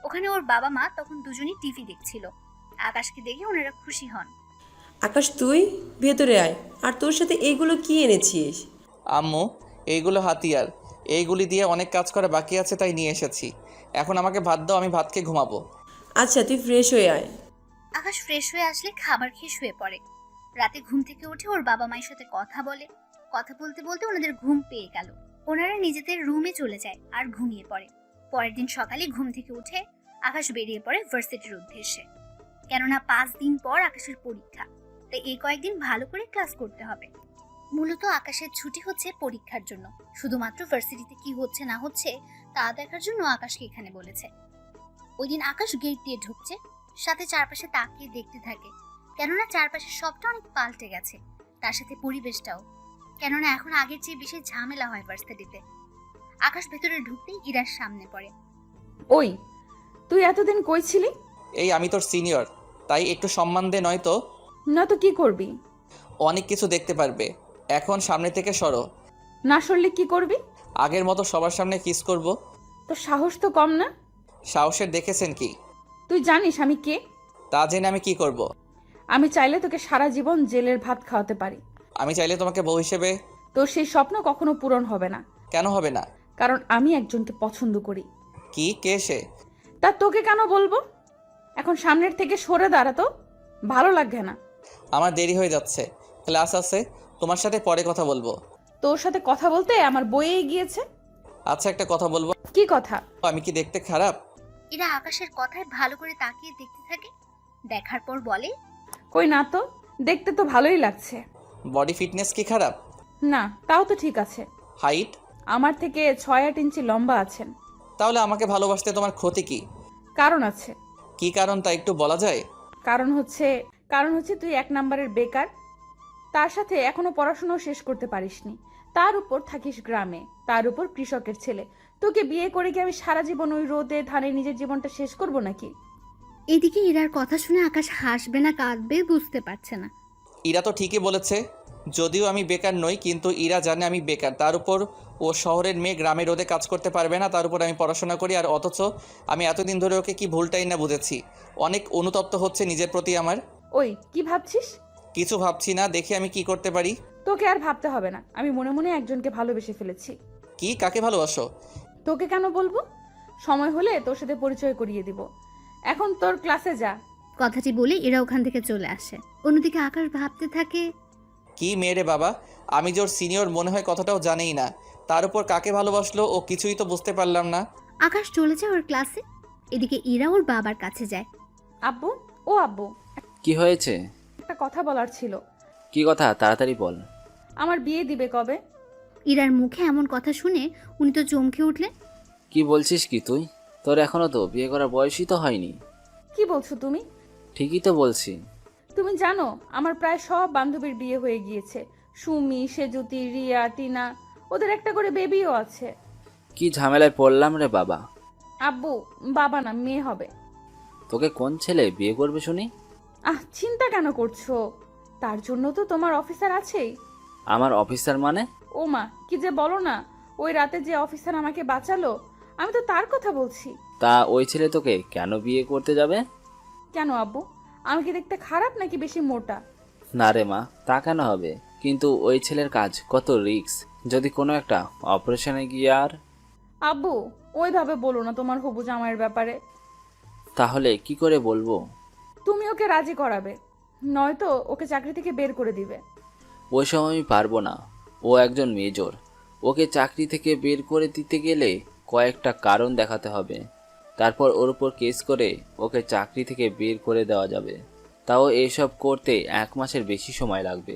ওখানে ওর বাবা মা তখন দুজনই টিভি দেখছিল। আকাশকে দেখে ওনারা খুশি হন। আকাশ, তুই ভেতরে আয়। আর তোর সাথে এইগুলো কি এনেছিস? আম্মু, এইগুলো হাতিয়ার, এইগুলি দিয়ে অনেক কাজ করা বাকি আছে তাই নিয়ে এসেছি। এখন আমাকে ভাত দাও, আমি ভাত খেয়ে ঘুমাবো। আচ্ছা, তুই ফ্রেশ হয়ে আয়। আকাশ ফ্রেশ হয়ে আসলে খাবার খেয়ে শুয়ে পড়ে। রাতে ঘুম থেকে উঠে ওর বাবা মায়ের সাথে কথা বলে। কথা বলতে বলতে ওনাদের ঘুম পেয়ে গেল। ওনারা নিজেদের রুমে চলে যায় আর ঘুমিয়ে পড়ে। পরের দিন সকালে ঘুম থেকে উঠে আকাশ বেরিয়ে পড়ে ভার্সিটির উদ্দেশ্যে, কেননা 5 দিন পর আকাশের পরীক্ষা, তাই এই কয়েকদিন ভালো করে ক্লাস করতে হবে। মূলত আকাশের ছুটি হচ্ছে পরীক্ষার জন্য, শুধুমাত্র ভার্সিটিতে কি হচ্ছে না হচ্ছে তা দেখার জন্য আকাশকে এখানে বলেছে। ওই দিন আকাশ গেট দিয়ে ঢুকছে, সাথে চারপাশে তাকিয়ে দেখতে থাকে, কেননা চারপাশে সবটা অনেক পাল্টে গেছে, তার সাথে পরিবেশটাও, কেননা এখন আগের চেয়ে বেশি ঝামেলা হয় ভার্সিটিতে। আকাশ ভেতরে ঢুকতেই ইরার সামনে পড়ে। ওই, তুই এতদিন কই ছিলি? এই আমি তোর সিনিয়র, তাই একটু সম্মান দে, নয়তো না তো কি করবি? অনেক কিছু দেখতে পারবে। এখন সামনে থেকে সরো। না সরলে কি করবি? আগের মতো সবার সামনে কিস করব। তোর সাহস তো কম না? সাহসের দেখেছেন কি? তুই জানিস আমি কে? তা জেনে আমি কি করব? আমি চাইলে তোকে সারা জীবন জেলের ভাত খাওয়াতে পারি। আমি চাইলে তোমাকে বউ হিসেবে। তোর সেই স্বপ্ন কখনো পূরণ হবে না। কেন হবে না? কারণ আমি একজনকে পছন্দ করি। কি, কে সে? তা তোকে কেন বলবো? এখন সামনের থেকে সরে দাঁড়া, তো ভালো লাগবে না। আমার দেরি হয়ে যাচ্ছে, ক্লাস আছে, তোমার সাথে পরে কথা বলবো। তোর সাথে কথা বলতে আমার বইয়ে গিয়েছে। আচ্ছা, একটা কথা বলবো। কি কথা? আমি কি দেখতে খারাপ? এরা আকাশের কথায় ভালো করে তাকিয়ে দেখতে থাকে, দেখার পর বলে, কই না তো, দেখতে তো ভালোই লাগছে। বডি ফিটনেস কি খারাপ? না, তাও তো ঠিক আছে। হাইট? আমার থেকে 6-8 ইঞ্চি লম্বা আছেন। তাহলে আমাকে ভালোবাসতে তোমার ক্ষতি কি? কারণ আছে। কি কারণ তা একটু বলা যায়? কারণ হচ্ছে তুই 1 নাম্বারের বেকার, তার সাথে এখনো পড়াশোনাও শেষ করতে পারিসনি, তার উপর থাকিস গ্রামে, তার উপর কৃষকের ছেলে। তোকে বিয়ে করে কি আমি সারা জীবন ওই রোদে ধানে নিজের জীবনটা শেষ করব নাকি? এদিকে ইরার কথা শুনে আকাশ হাসবে না কাঁদবে বুঝতে পারছে না। ইরা তো ঠিকই বলেছে, যদিও আমি বেকার নই, কিন্তু ইরা জানে আমি বেকার। তার উপর ও শহরের মেয়ে গ্রামের রোদে কাজ করতে পারবে না, তার উপর আমি পড়াশোনা করি। আর অথচ আমি এতদিন ধরে ওকে কি ভুলটাই না বুঝেছি। অনেক অনুতপ্ত হচ্ছে নিজের প্রতি আমার। ওই, কি ভাবছিস? কিছু ভাবছি না, দেখি আমি কি করতে পারি। তোকে আর ভাবতে হবে না, আমি মনে মনে একজনকে ভালোবেসে ফেলেছি। কি, কাকে ভালোবাসো? তোকে কেন বলবো? সময় হলে তোর সাথে পরিচয় করিয়ে দিব। এখন তোর ক্লাসে যা। কথাটি বলে এরা ওখান থেকে চলে আসে। অন্যদিকে আকাশ ভাবতে থাকে, কি মেয়ে বাবা, আমি যে ওর সিনিয়র মনে হয় কথাটাও জানেই না, তার উপর কাকে ভালোবাসলো ও কিছুই তো বুঝতে পারলাম না। আকাশ চলে যায় ওর ক্লাসে। এদিকে ইরা ওর বাবার কাছে যায়। আব্বু, ও আব্বু, কি হয়েছে? একটা কথা বলার ছিল। কি কথা, তাড়াতাড়ি বল। আমার বিয়ে দিবে কবে? ইরার মুখে এমন কথা শুনে উনি তো চমকে উঠলেন। কি বলছিস কি তুই? তোর এখনো তো বিয়ে করার বয়সই তো হয়নি। কি বলছো তুমি? ঠিকই তো বলছি। তুমি জানো আমার প্রায় সব বান্ধবীর বিয়ে হয়ে গিয়েছে। সুমি, সেজুতি, রিয়া, টিনা, ওদের একটা করে বেবিও আছে। কি ঝামেলায় পড়লাম রে বাবা। আব্বু বাবা না, মেয়ে হবে। তোকে কোন ছেলে বিয়ে করবে শুনি? চিন্তা কেন করছো? তার জন্য তো তোমার অফিসার আছেই। আমার অফিসার মানে? ও মা, কি যে বলো না, ওই রাতে যে অফিসার আমাকে বাঁচালো, আমি তো তার কথা বলছি। তা ওই ছেলে তোকে কেন বিয়ে করতে যাবে? কেন আব্বু, আমি কি দেখতে খারাপ নাকি বেশি মোটা? না রে মা, তা কেন হবে? কিন্তু ওই ছেলের কাজ কত রিস্ক, যদি কোনো একটা অপারেশনে গিয়ে আর। আব্বু ওইভাবে বলো না তোমার হবু জামাইয়ের ব্যাপারে। তাহলে কি করে বলবো? তুমি ওকে রাজি করাবে, নয়তো ওকে চাকরি থেকে বের করে দিবে। ওই সময় আমি পারবো না। ও একজন মেজর, ওকে চাকরি থেকে বের করে দিতে গেলে কয়েকটা কারণ দেখাতে হবে। তারপর ওর উপর কেস করে ওকে চাকরি থেকে বের করে দেওয়া যাবে। তাও এইসব করতে 1 মাসের বেশি সময় লাগবে।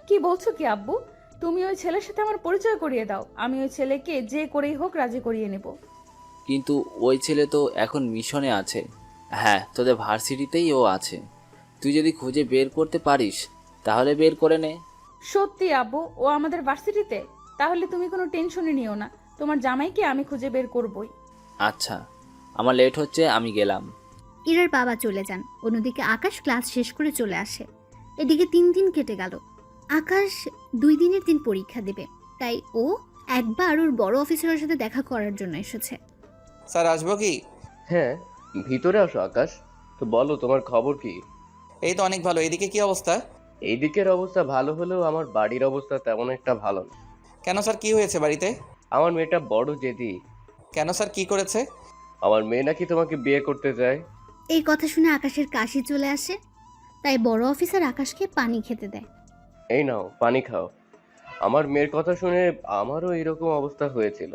কি বলছো কি আব্বু? তুমি ওই ছেলের সাথে আমার পরিচয় করিয়ে দাও, আমি ওই ছেলেকে যে করেই হোক রাজি করিয়ে নেব। কিন্তু ওই ছেলে তো এখন মিশনে আছে। হ্যাঁ, তোদের ভার্সিটিতেই ও আছে। তুই যদি খুঁজে বের করতে পারিস তাহলে বের করে নে। সত্যি আব্বু, ও আমাদের ভার্সিটিতে? তাহলে তুমি কোনো টেনশনই নিও না, তোমার জামাইকে আমি খুঁজে বের করবই। আচ্ছা, আমার লেট হচ্ছে, আমি গেলাম। ইরার বাবা চলে যান। অন্যদিকে আকাশ ক্লাস শেষ করে চলে আসে। এদিকে 3 দিন কেটে গেল। আকাশ 2 দিনের দিন পরীক্ষা দেবে, তাই ও একবার ওর বড় অফিসারের সাথে দেখা করার জন্য এসেছে। স্যার আসবো কি? হ্যাঁ, ভিতরে আসো আকাশ। তো বলো, তোমার খবর কি? এই তো অনেক ভালো। এদিকে কি অবস্থা? এইদিকের অবস্থা ভালো হলেও আমার বাড়ির অবস্থা তেমন একটা ভালো না। কেন স্যার, কি হয়েছে বাড়িতে? আমার মেয়েটা বড় জেদি। কেন স্যার, কি করেছে? আমার মেয়ে নাকি তোমাকে বিয়ে করতে চায়। এই কথা শুনে আকাশের কাশি চলে আসে, তাই বড় অফিসার আকাশকে পানি খেতে দেয়। এই নাও, পানি খাও। আমার মেয়ের কথা শুনে আমারও এরকম অবস্থা হয়েছিল।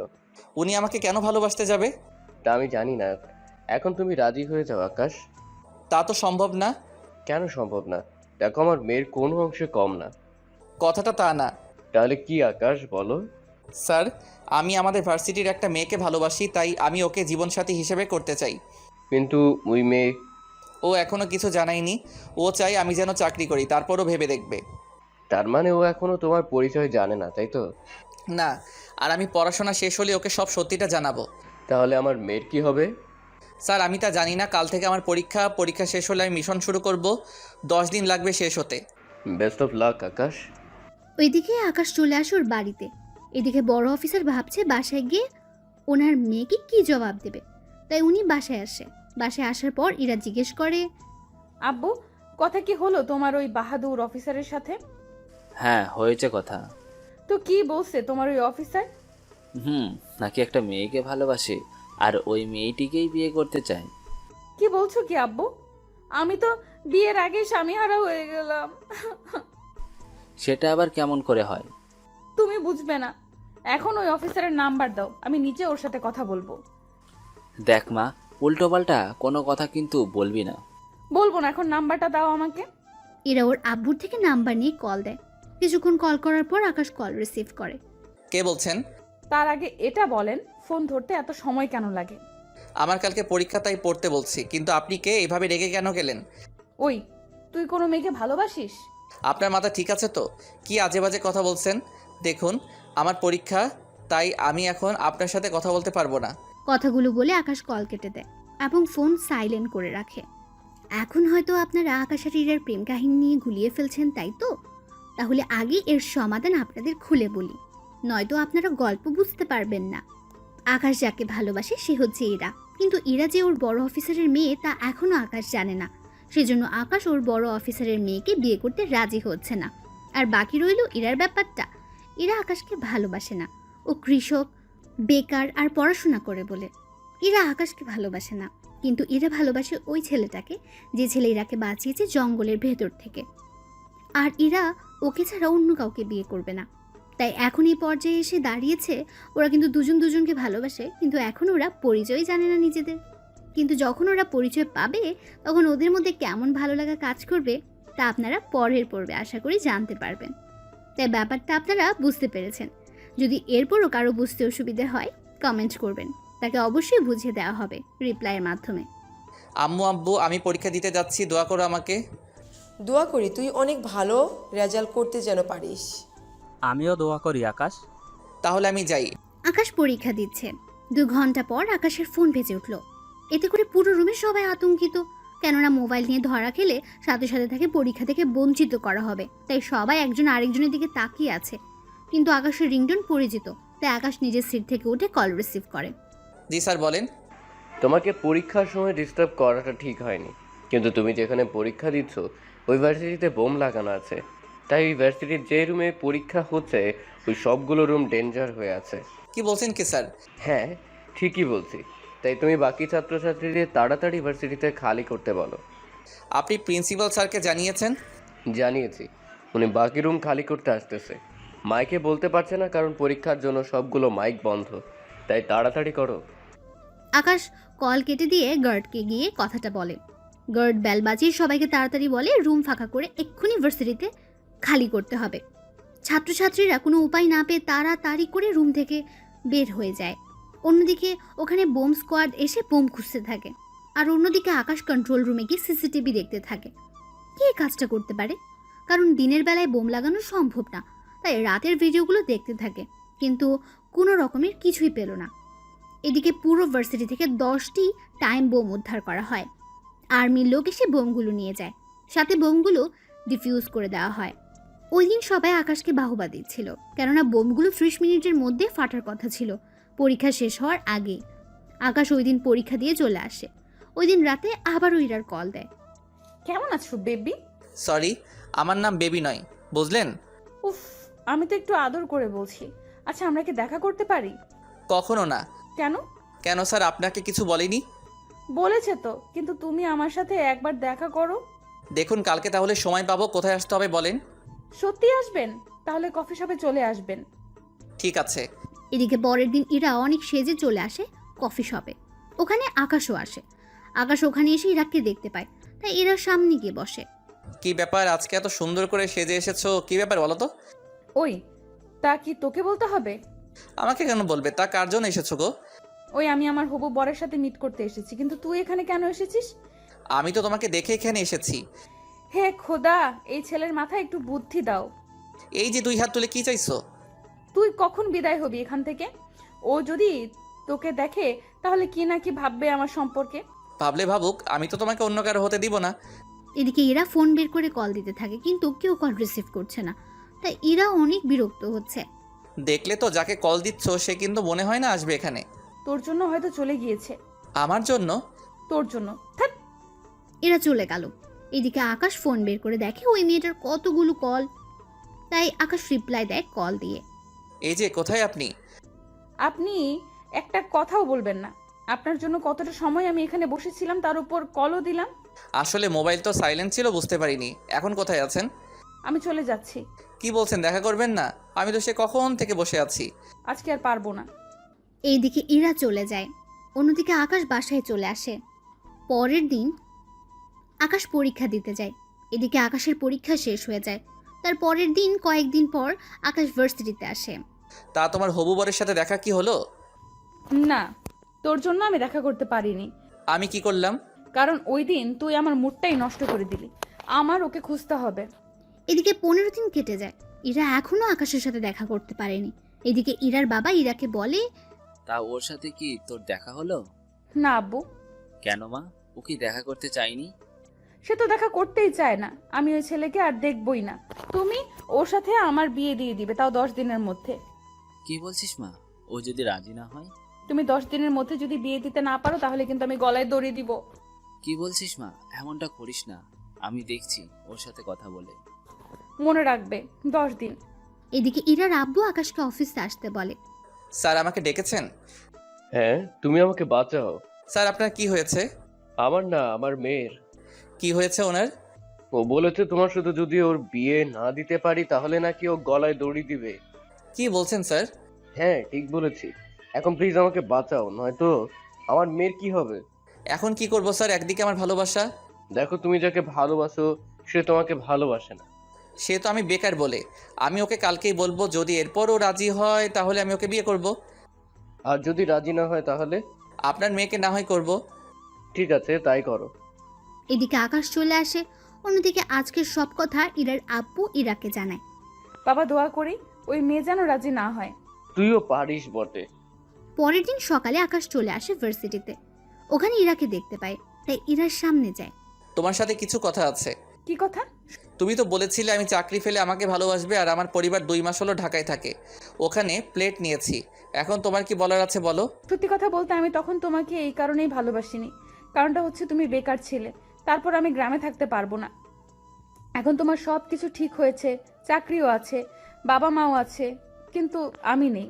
উনি আমাকে কেন ভালোবাসতে যাবে? তা আমি জানি না। এখন তুমি রাজি হয়ে যাও আকাশ। তা তো সম্ভব না। কেন সম্ভব না? দেখো, আমার মেয়ের কোনো অংশে কম না। কথাটা তা না তাহলে কি আকাশ, বলো। স্যার, আমি আমাদের ভার্সিটির একটা মেয়েকে ভালোবাসি, তাই আমি ওকে জীবনসাথী হিসেবে করতে চাই। কিন্তু ওই মেয়ে। ও এখনো কিছু জানায়নি। ও চাই আমি যেন চাকরি করি, তারপরও ভেবে দেখবে। তার মানে ও এখনো তোমার পরিচয় জানে না, তাই তো? না, আর আমি পড়াশোনা শেষ হলে ওকে সব সত্যিটা জানাবো। তাহলে আমার মেয়ের কি হবে? স্যার, আমি তা জানি না। কাল থেকে আমার পরীক্ষা শেষ হলে আমি মিশন শুরু করব। 10 দিন লাগবে শেষ হতে। বেস্ট অফ লাক আকাশ। ওইদিকে আকাশ চলে আসে ওর বাড়িতে। এদিকে বড় অফিসার ভাবছে বাসায় গিয়ে ওনার মেয়েকে কি জবাব দেবে, তাই উনি বাসায় আসে। বাসায় আসার পর ইরা জিজ্ঞেস করে, আব্বু, কথা কি হলো তোমার ওই বাহাদুর অফিসারের সাথে? হ্যাঁ, হয়েছে কথা। তো কি বলছে তোমার ওই অফিসার? নাকি একটা মেয়েকে ভালোবাসে আর ওই মেয়েটিকেই বিয়ে করতে চায়। কি বলছো কি আব্বু? আমি তো বিয়ের আগে স্বামীহারা হয়ে গেলাম। সেটা আবার কেমন করে হয়? তুমি বুঝবে না। এখন ওই অফিসারের নাম্বার দাও, আমি নিচে ওর সাথে কথা বলবো। দেখ মা, উল্টোপাল্টা কোনো কথা কিন্তু বলবি না। বলবো না, এখন নাম্বারটা দাও আমাকে। ইরা ওর আব্বুর থেকে নাম্বার নিয়ে কল দেয়। কিছুক্ষণ কল করার পর আকাশ কল রিসিভ করে। কে বলছেন? তার আগে এটা বলেন, ফোন ধরতে এত সময় কেন লাগে? আমার কালকে পরীক্ষা, তাই পড়তে বলছি। কিন্তু আপনি কে? এভাবে রেগে কেন গেলেন? ওই, তুই কোনো মেয়েকে ভালোবাসিস? আপনার মাথা ঠিক আছে তো? কি আজে বাজে কথা বলছেন? দেখুন, আমার পরীক্ষা, তাই আমি এখন আপনার সাথে কথা বলতে পারবো না। কথাগুলো বলে আকাশ কল কেটে দেয় এবং ফোন সাইলেন্ট করে রাখে। এখন হয়তো আপনারা আকাশ আর ইরার প্রেম কাহিনী নিয়ে গুলিয়ে ফেলছেন, তাই তো? তাহলে আগে এর সমাধান আপনাদের খুলে বলি, নয়তো আপনারা গল্প বুঝতে পারবেন না। আকাশ যাকে ভালোবাসে সে হচ্ছে ইরা, কিন্তু ইরা যে ওর বড় অফিসারের মেয়ে তা এখনও আকাশ জানে না। সেজন্য আকাশ ওর বড় অফিসারের মেয়েকে বিয়ে করতে রাজি হচ্ছে না। আর বাকি রইল ইরার ব্যাপারটা। ইরা আকাশকে ভালোবাসে না। ও কৃষক, বেকার আর পড়াশোনা করে বলে ইরা আকাশকে ভালোবাসে না। কিন্তু ইরা ভালোবাসে ওই ছেলেটাকে, যে ছেলে ইরাকে বাঁচিয়েছে জঙ্গলের ভেতর থেকে। আর ইরা ওকে ছাড়া অন্য কাউকে বিয়ে করবে না। তাই এখন এই পর্যায়ে এসে দাঁড়িয়েছে। ওরা কিন্তু দুজন দুজনকে ভালোবাসে, কিন্তু এখন ওরা পরিচয় জানে না নিজেদের। কিন্তু যখন ওরা পরিচয় পাবে তখন ওদের মধ্যে কেমন ভালো লাগা কাজ করবে তা আপনারা পরের পর্বে আশা করি জানতে পারবেন। তাই ব্যাপারটা আপনারা বুঝতে পেরেছেন। যদি এরপরও কারো বুঝতে অসুবিধে হয় কমেন্ট করবেন, তাকে অবশ্যই বুঝিয়ে দেওয়া হবে রিপ্লাইয়ের মাধ্যমে। আম্মু আব্বু আমি পরীক্ষা দিতে যাচ্ছি, দোয়া করো আমাকে। দোয়া করি তুই অনেক ভালো রেজাল্ট করতে যেন পারিস। আমিও দোয়া করি আকাশ। তাহলে আমি যাই। আকাশ পরীক্ষা দিচ্ছে। 2 ঘন্টা পর আকাশের ফোন বেজে উঠল। এতে করে পুরো রুমে সবাই আতঙ্কিত, কেননা মোবাইল নিয়ে ধরা খেলে সাথে সাথে তাকে পরীক্ষা থেকে বঞ্চিত করা হবে। তাই সবাই একজন আরেকজনের দিকে তাকিয়ে আছে। কিন্তু আকাশের রিংটোন পরিচিত, তাই আকাশ নিজের সিট থেকে উঠে কল রিসিভ করে। জি স্যার বলেন। তোমাকে পরীক্ষার সময় ডিস্টার্ব করাটা ঠিক হয়নি, কিন্তু তুমি যেখানে পরীক্ষা দিচ্ছ ওই ভার্সিটিতে বোম লাগানো আছে। তাই ওই ভার্সিটির যে রুমে পরীক্ষা হচ্ছে ওই সবগুলো রুম ডেঞ্জার হয়ে আছে। কি বলছেন কি স্যার? হ্যাঁ, ঠিকই বলছি। তাই তুমি বাকি ছাত্রছাত্রীদের তাড়াতাড়ি ভার্সিটিতে খালি করতে বলো। আপনি প্রিন্সিপাল স্যারকে জানিয়েছেন? জানিয়েছি, উনি বাকি রুম খালি করতে আসতেছে। মাইকে বলতে পারছে না কারণ পরীক্ষার জন্য সবগুলো মাইক বন্ধ। তাই তাড়াতাড়ি করো। আকাশ কল কেটে দিয়ে গার্ডকে গিয়ে কথাটা বলে। গার্ড বেল বাজিয়ে সবাইকে তাড়াতাড়ি বলে রুম ফাঁকা করে এক্ষুনি ভার্সিটিতে খালি করতে হবে। ছাত্রছাত্রীরা কোনো উপায় না পেয়ে তাড়াতাড়ি করে রুম থেকে বের হয়ে যায়। অন্যদিকে ওখানে বোম স্কোয়াড এসে বোম খুঁজতে থাকে, আর অন্যদিকে আকাশ কন্ট্রোল রুমে গিয়ে সিসিটিভি দেখতে থাকে। কে কাজটা করতে পারে? কারণ দিনের বেলায় বোম লাগানো সম্ভব না, তাই রাতের ভিডিওগুলো দেখতে থাকে, কিন্তু কোনো রকমের কিছুই পেল না। এদিকে পুরো ভার্সিটি থেকে 10টি টাইম বোম উদ্ধার করা হয়। আর্মির লোক এসে বোমগুলো নিয়ে যায়, সাথে বোমগুলো ডিফিউজ করে দেওয়া হয়। ওই দিন সবাই আকাশকে বাহবা দিচ্ছিল, কেননা বোমগুলো 30 মিনিটের মধ্যে ফাটার কথা ছিল, পরীক্ষা শেষ হওয়ার আগে। আকাশ ওই দিন পরীক্ষা দিয়ে চলে আসে। ওই দিন রাতে আবারও ইরার কল দেয়। কেমন আছো বেবি? সরি, আমার নাম বেবি নয়, বুঝলেন? উফ, আমি তো একটু আদর করে বলছি। আচ্ছা, আমরা কি দেখা করতে পারি? কখনো না। কেন? কেন স্যার, আপনাকে কিছু বলিনি? বলেছে তো, কিন্তু তুমি আমার সাথে একবার দেখা করো। দেখুন কালকে তাহলে সময় পাবো, কোথায় আসতে হবে বলেন? সত্যি আসবেন? তাহলে কফি শপে চলে আসবেন। ঠিক আছে। এদিকে পরের দিন ইরা অনেক সেজে চলে আসে কফি শপে। ওখানে আকাশও আসে। আকাশ ওখানে এসে ইরাকে দেখতে পায়, তাই ইরার সামনে গিয়ে বসে। কি ব্যাপার, আজকে এত সুন্দর করে সেজে এসেছো, কি ব্যাপার বলো তো? ওই, তা কি তোকে বলতে হবে? আমাকে কেন বলবে? তা কার জন্য এসেছো গো? ওই, আমি আমার হবু বরের সাথে মিট করতে এসেছি, কিন্তু তুই এখানে কেন এসেছিস? আমি তো তোমাকে দেখে এখানে এসেছি। হে খোদা, এই ছেলের মাথায় একটু বুদ্ধি দাও। এই যে 2 হাত তুলে কি চাইছো? তুই কখন বিদায় হবি এখান থেকে? ও যদি তোকে দেখে তাহলে কি না কি ভাববে আমার সম্পর্কে। ভাবলে ভাবুক, আমি তো তোমাকে অন্য কারো হতে দিব না। এদিকে ইরা ফোন বের করে কল দিতে থাকে, কিন্তু কেউ কল রিসিভ করছে না, তাই ইরা অনেক বিরক্ত হচ্ছে। দেখলে তো, যাকে কল দিচ্ছ সে কিন্তু মনে হয় না আসবে এখানে। তোর জন্য হয়তো চলে গিয়েছে। আমার জন্য? তোর জন্য। ধ্যাৎ। এরা চলে গেল। এদিকে আকাশ ফোন বের করে দেখে ওই মেয়েটার কতগুলো কল, তাই আকাশ রিপ্লাই দেয় কল দিয়ে। এই যে কোথায় আপনি? আপনি একটা কথাও বলবেন না। আপনার জন্য কতটা সময় আমি এখানে বসেছিলাম, তার উপর কলও দিলাম। আসলে মোবাইল তো সাইলেন্ট ছিল, বুঝতে পারিনি। এখন কোথায় আছেন? আমি চলে যাচ্ছি। কি বলছেন, দেখা করবেন না? আমি তো সে কখন থেকে বসে আছি। আজকে আর পারবো না। এইদিকে ইরা চলে যায়। অন্যদিকে আকাশ বাসায় চলে আসে। পরের দিন আকাশ পরীক্ষা দিতে যায়। এদিকে আকাশের পরীক্ষা শেষ হয়ে যায়। তার পরের দিন কয়েকদিন পর আকাশ ভার্সিটিতে আসে। তা তোমার হবু বরের সাথে দেখা কি হলো? না, তোর জন্য আমি দেখা করতে পারিনি। আমি কি করলাম? কারণ ওই দিন তুই আমার মুডটাই নষ্ট করে দিলি। আমার ওকে খুঁজতে হবে। এদিকে 15 দিন কেটে যায়। ইরা এখনো আকাশের সাথে দেখা করতে পারেনি। এদিকে ইরার বাবা ইরাকে বলে, তা ওর সাথে কি তোর দেখা হলো? না আব্বু। কেন মা, ও কি দেখা করতে চাইনি? সে তো দেখা করতেই চায় না। আমি ওই ছেলেকে আর দেখবই না। তুমি ওর সাথে আমার বিয়ে দিয়ে দিবে, তাও 10 দিনের মধ্যে। কি বলছিস মা? ও যদি রাজি না হয়? তুমি 10 দিনের মধ্যে যদি বিয়ে দিতে না পারো তাহলে কিন্তু আমি গলায় দড়ি দিব। কি বলছিস মা? এমনটা করিস না, আমি দেখছি ওর সাথে কথা বলে। মনে রাখবে, 10 দিন। এদিকে ইরার আব্বু আকাশকে অফিসে আসতে বলে। স্যার আমাকে ডেকেছেন? হ্যাঁ, তুমি আমাকে বাঁচাও। স্যার আপনার কি হয়েছে? আমার না, আমার মেয়ের। কি হয়েছে ওনার? ও বলেছে তোমার সাথে যদি ওর বিয়ে না দিতে পারি তাহলে নাকি ও গলায় দড়ি দিবে। কি বলছেন স্যার? হ্যাঁ, ঠিক বলেছি। এখন প্লিজ আমাকে বাঁচাও, নয়তো আমার মেয়ের কি হবে। এখন কি করব স্যার? একদিকে আমার ভালোবাসা। দেখো, তুমি যাকে ভালোবাসো সে তোমাকে ভালোবাসে না। সে তো আমি বেকার বলে। আমি ওকে কালকেই বলবো, যদি এরপরও রাজি হয় তাহলে আমি ওকে বিয়ে করব। আর যদি রাজি না হয় তাহলে? আপনার মেয়েকে না হয় করব। ঠিক আছে, তাই করো। এদিকে আকাশ চলে আসে। অন্যদিকে আজকের সব কথা ইরার আব্বু ইরাকে জানায়। বাবা দোয়া করি ওই মেয়ে যেন রাজি না হয়। তুইও পারিস বটে। পরের দিন সকালে আকাশ চলে আসে ভার্সিটিতে। ওখানে ইরাকে দেখতে পায়, তাই ইরার সামনে যায়। তোমার সাথে কিছু কথা আছে। কি কথা? তুমি তো বলেছিলে আমি চাকরি ফেলে আমাকে ভালোবাসবে, আর আমার পরিবার 2 মাস হলো ঢাকায় থাকে, ওখানে প্লেট নিয়েছি। এখন তোমার কি বলার আছে বলো। সত্যি কথা বলতে আমি তখন তোমাকে এই কারণেই ভালোবাসিনি। কারণটা হচ্ছে তুমি বেকার ছিলে, তারপর আমি গ্রামে থাকতে পারবো না। এখন তোমার সব কিছু ঠিক হয়েছে, চাকরিও আছে, বাবা মাও আছে, কিন্তু আমি নেই।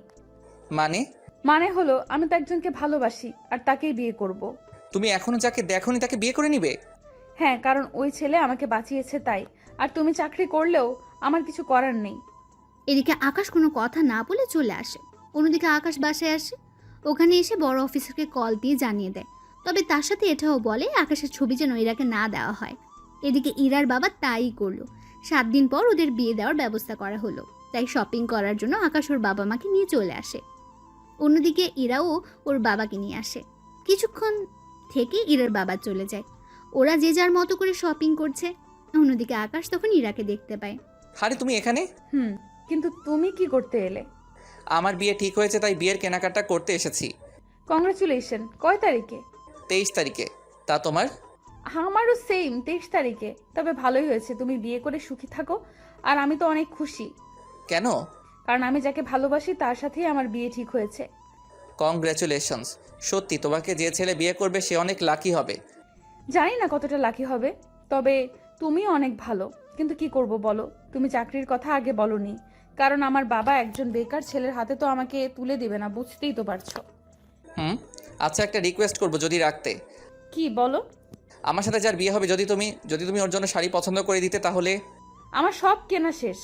মানে হলো আমি তো একজনকে ভালোবাসি আর তাকেই বিয়ে করব। তুমি এখনো যাকে দেখোনি তাকে বিয়ে করে নিবে? হ্যাঁ, কারণ ওই ছেলে আমাকে বাঁচিয়েছে তাই। আর তুমি চাকরি করলেও আমার কিছু করার নেই। এদিকে আকাশ কোনো কথা না বলে চলে আসে। অন্যদিকে আকাশ বাসায় আসে। ওখানে এসে বড় অফিসারকে কল দিয়ে জানিয়ে দেয়। তবে তার সাথে এটাও বলে আকাশের ছবি যেন ইরাকে না দেওয়া হয়। এদিকে ইরার বাবা তাই করলো। 7 দিন পর ওদের বিয়ে দেওয়ার ব্যবস্থা করা হলো। তাই শপিং করার জন্য আকাশ ওর বাবা মাকে নিয়ে চলে আসে। অন্যদিকে ইরাও ওর বাবাকে নিয়ে আসে। কিছুক্ষণ থেকে ইরার বাবা চলে যায়। ওরা যে যার মতো করে শপিং করছে। অন্যদিকে আকাশ তখন ইরাকে দেখতে পায়। আরে তুমি এখানে? কিন্তু তুমি কি করতে এলে? আমার বিয়ে ঠিক হয়েছে, তাই বিয়ের কেনাকাটা করতে এসেছি। কংগ্রাচুলেশন। কয় তারিখে? 23 তারিখে। তা তোমার? আমারও সেম 23 তারিখে। তবে ভালোই হয়েছে, তুমি বিয়ে করে সুখী থাকো। আর আমি তো অনেক খুশি। কেন? কারণ আমি যাকে ভালোবাসি তার সাথেই আমার বিয়ে ঠিক হয়েছে। কংগ্রাচুলেশনস। সত্যি তোমাকে যে ছেলে বিয়ে করবে সে অনেক লাকি হবে। জানি না কতটা লাকি হবে, তবে তুমিও অনেক ভালো। কিন্তু কি করব বলো, তুমি চাকরির কথা আগে বলনি। কারণ আমার বাবা একজন বেকার ছেলের হাতে তো আমাকে তুলে দিবে না, বুঝতেই তো পারছো। আচ্ছা, একটা রিকোয়েস্ট করব যদি রাখতে। কি বলো? আমার সাথে যার বিয়ে হবে যদি তুমি ওর জন্য শাড়ি পছন্দ করে দিতে তাহলে। আমার সব কেনা শেষ,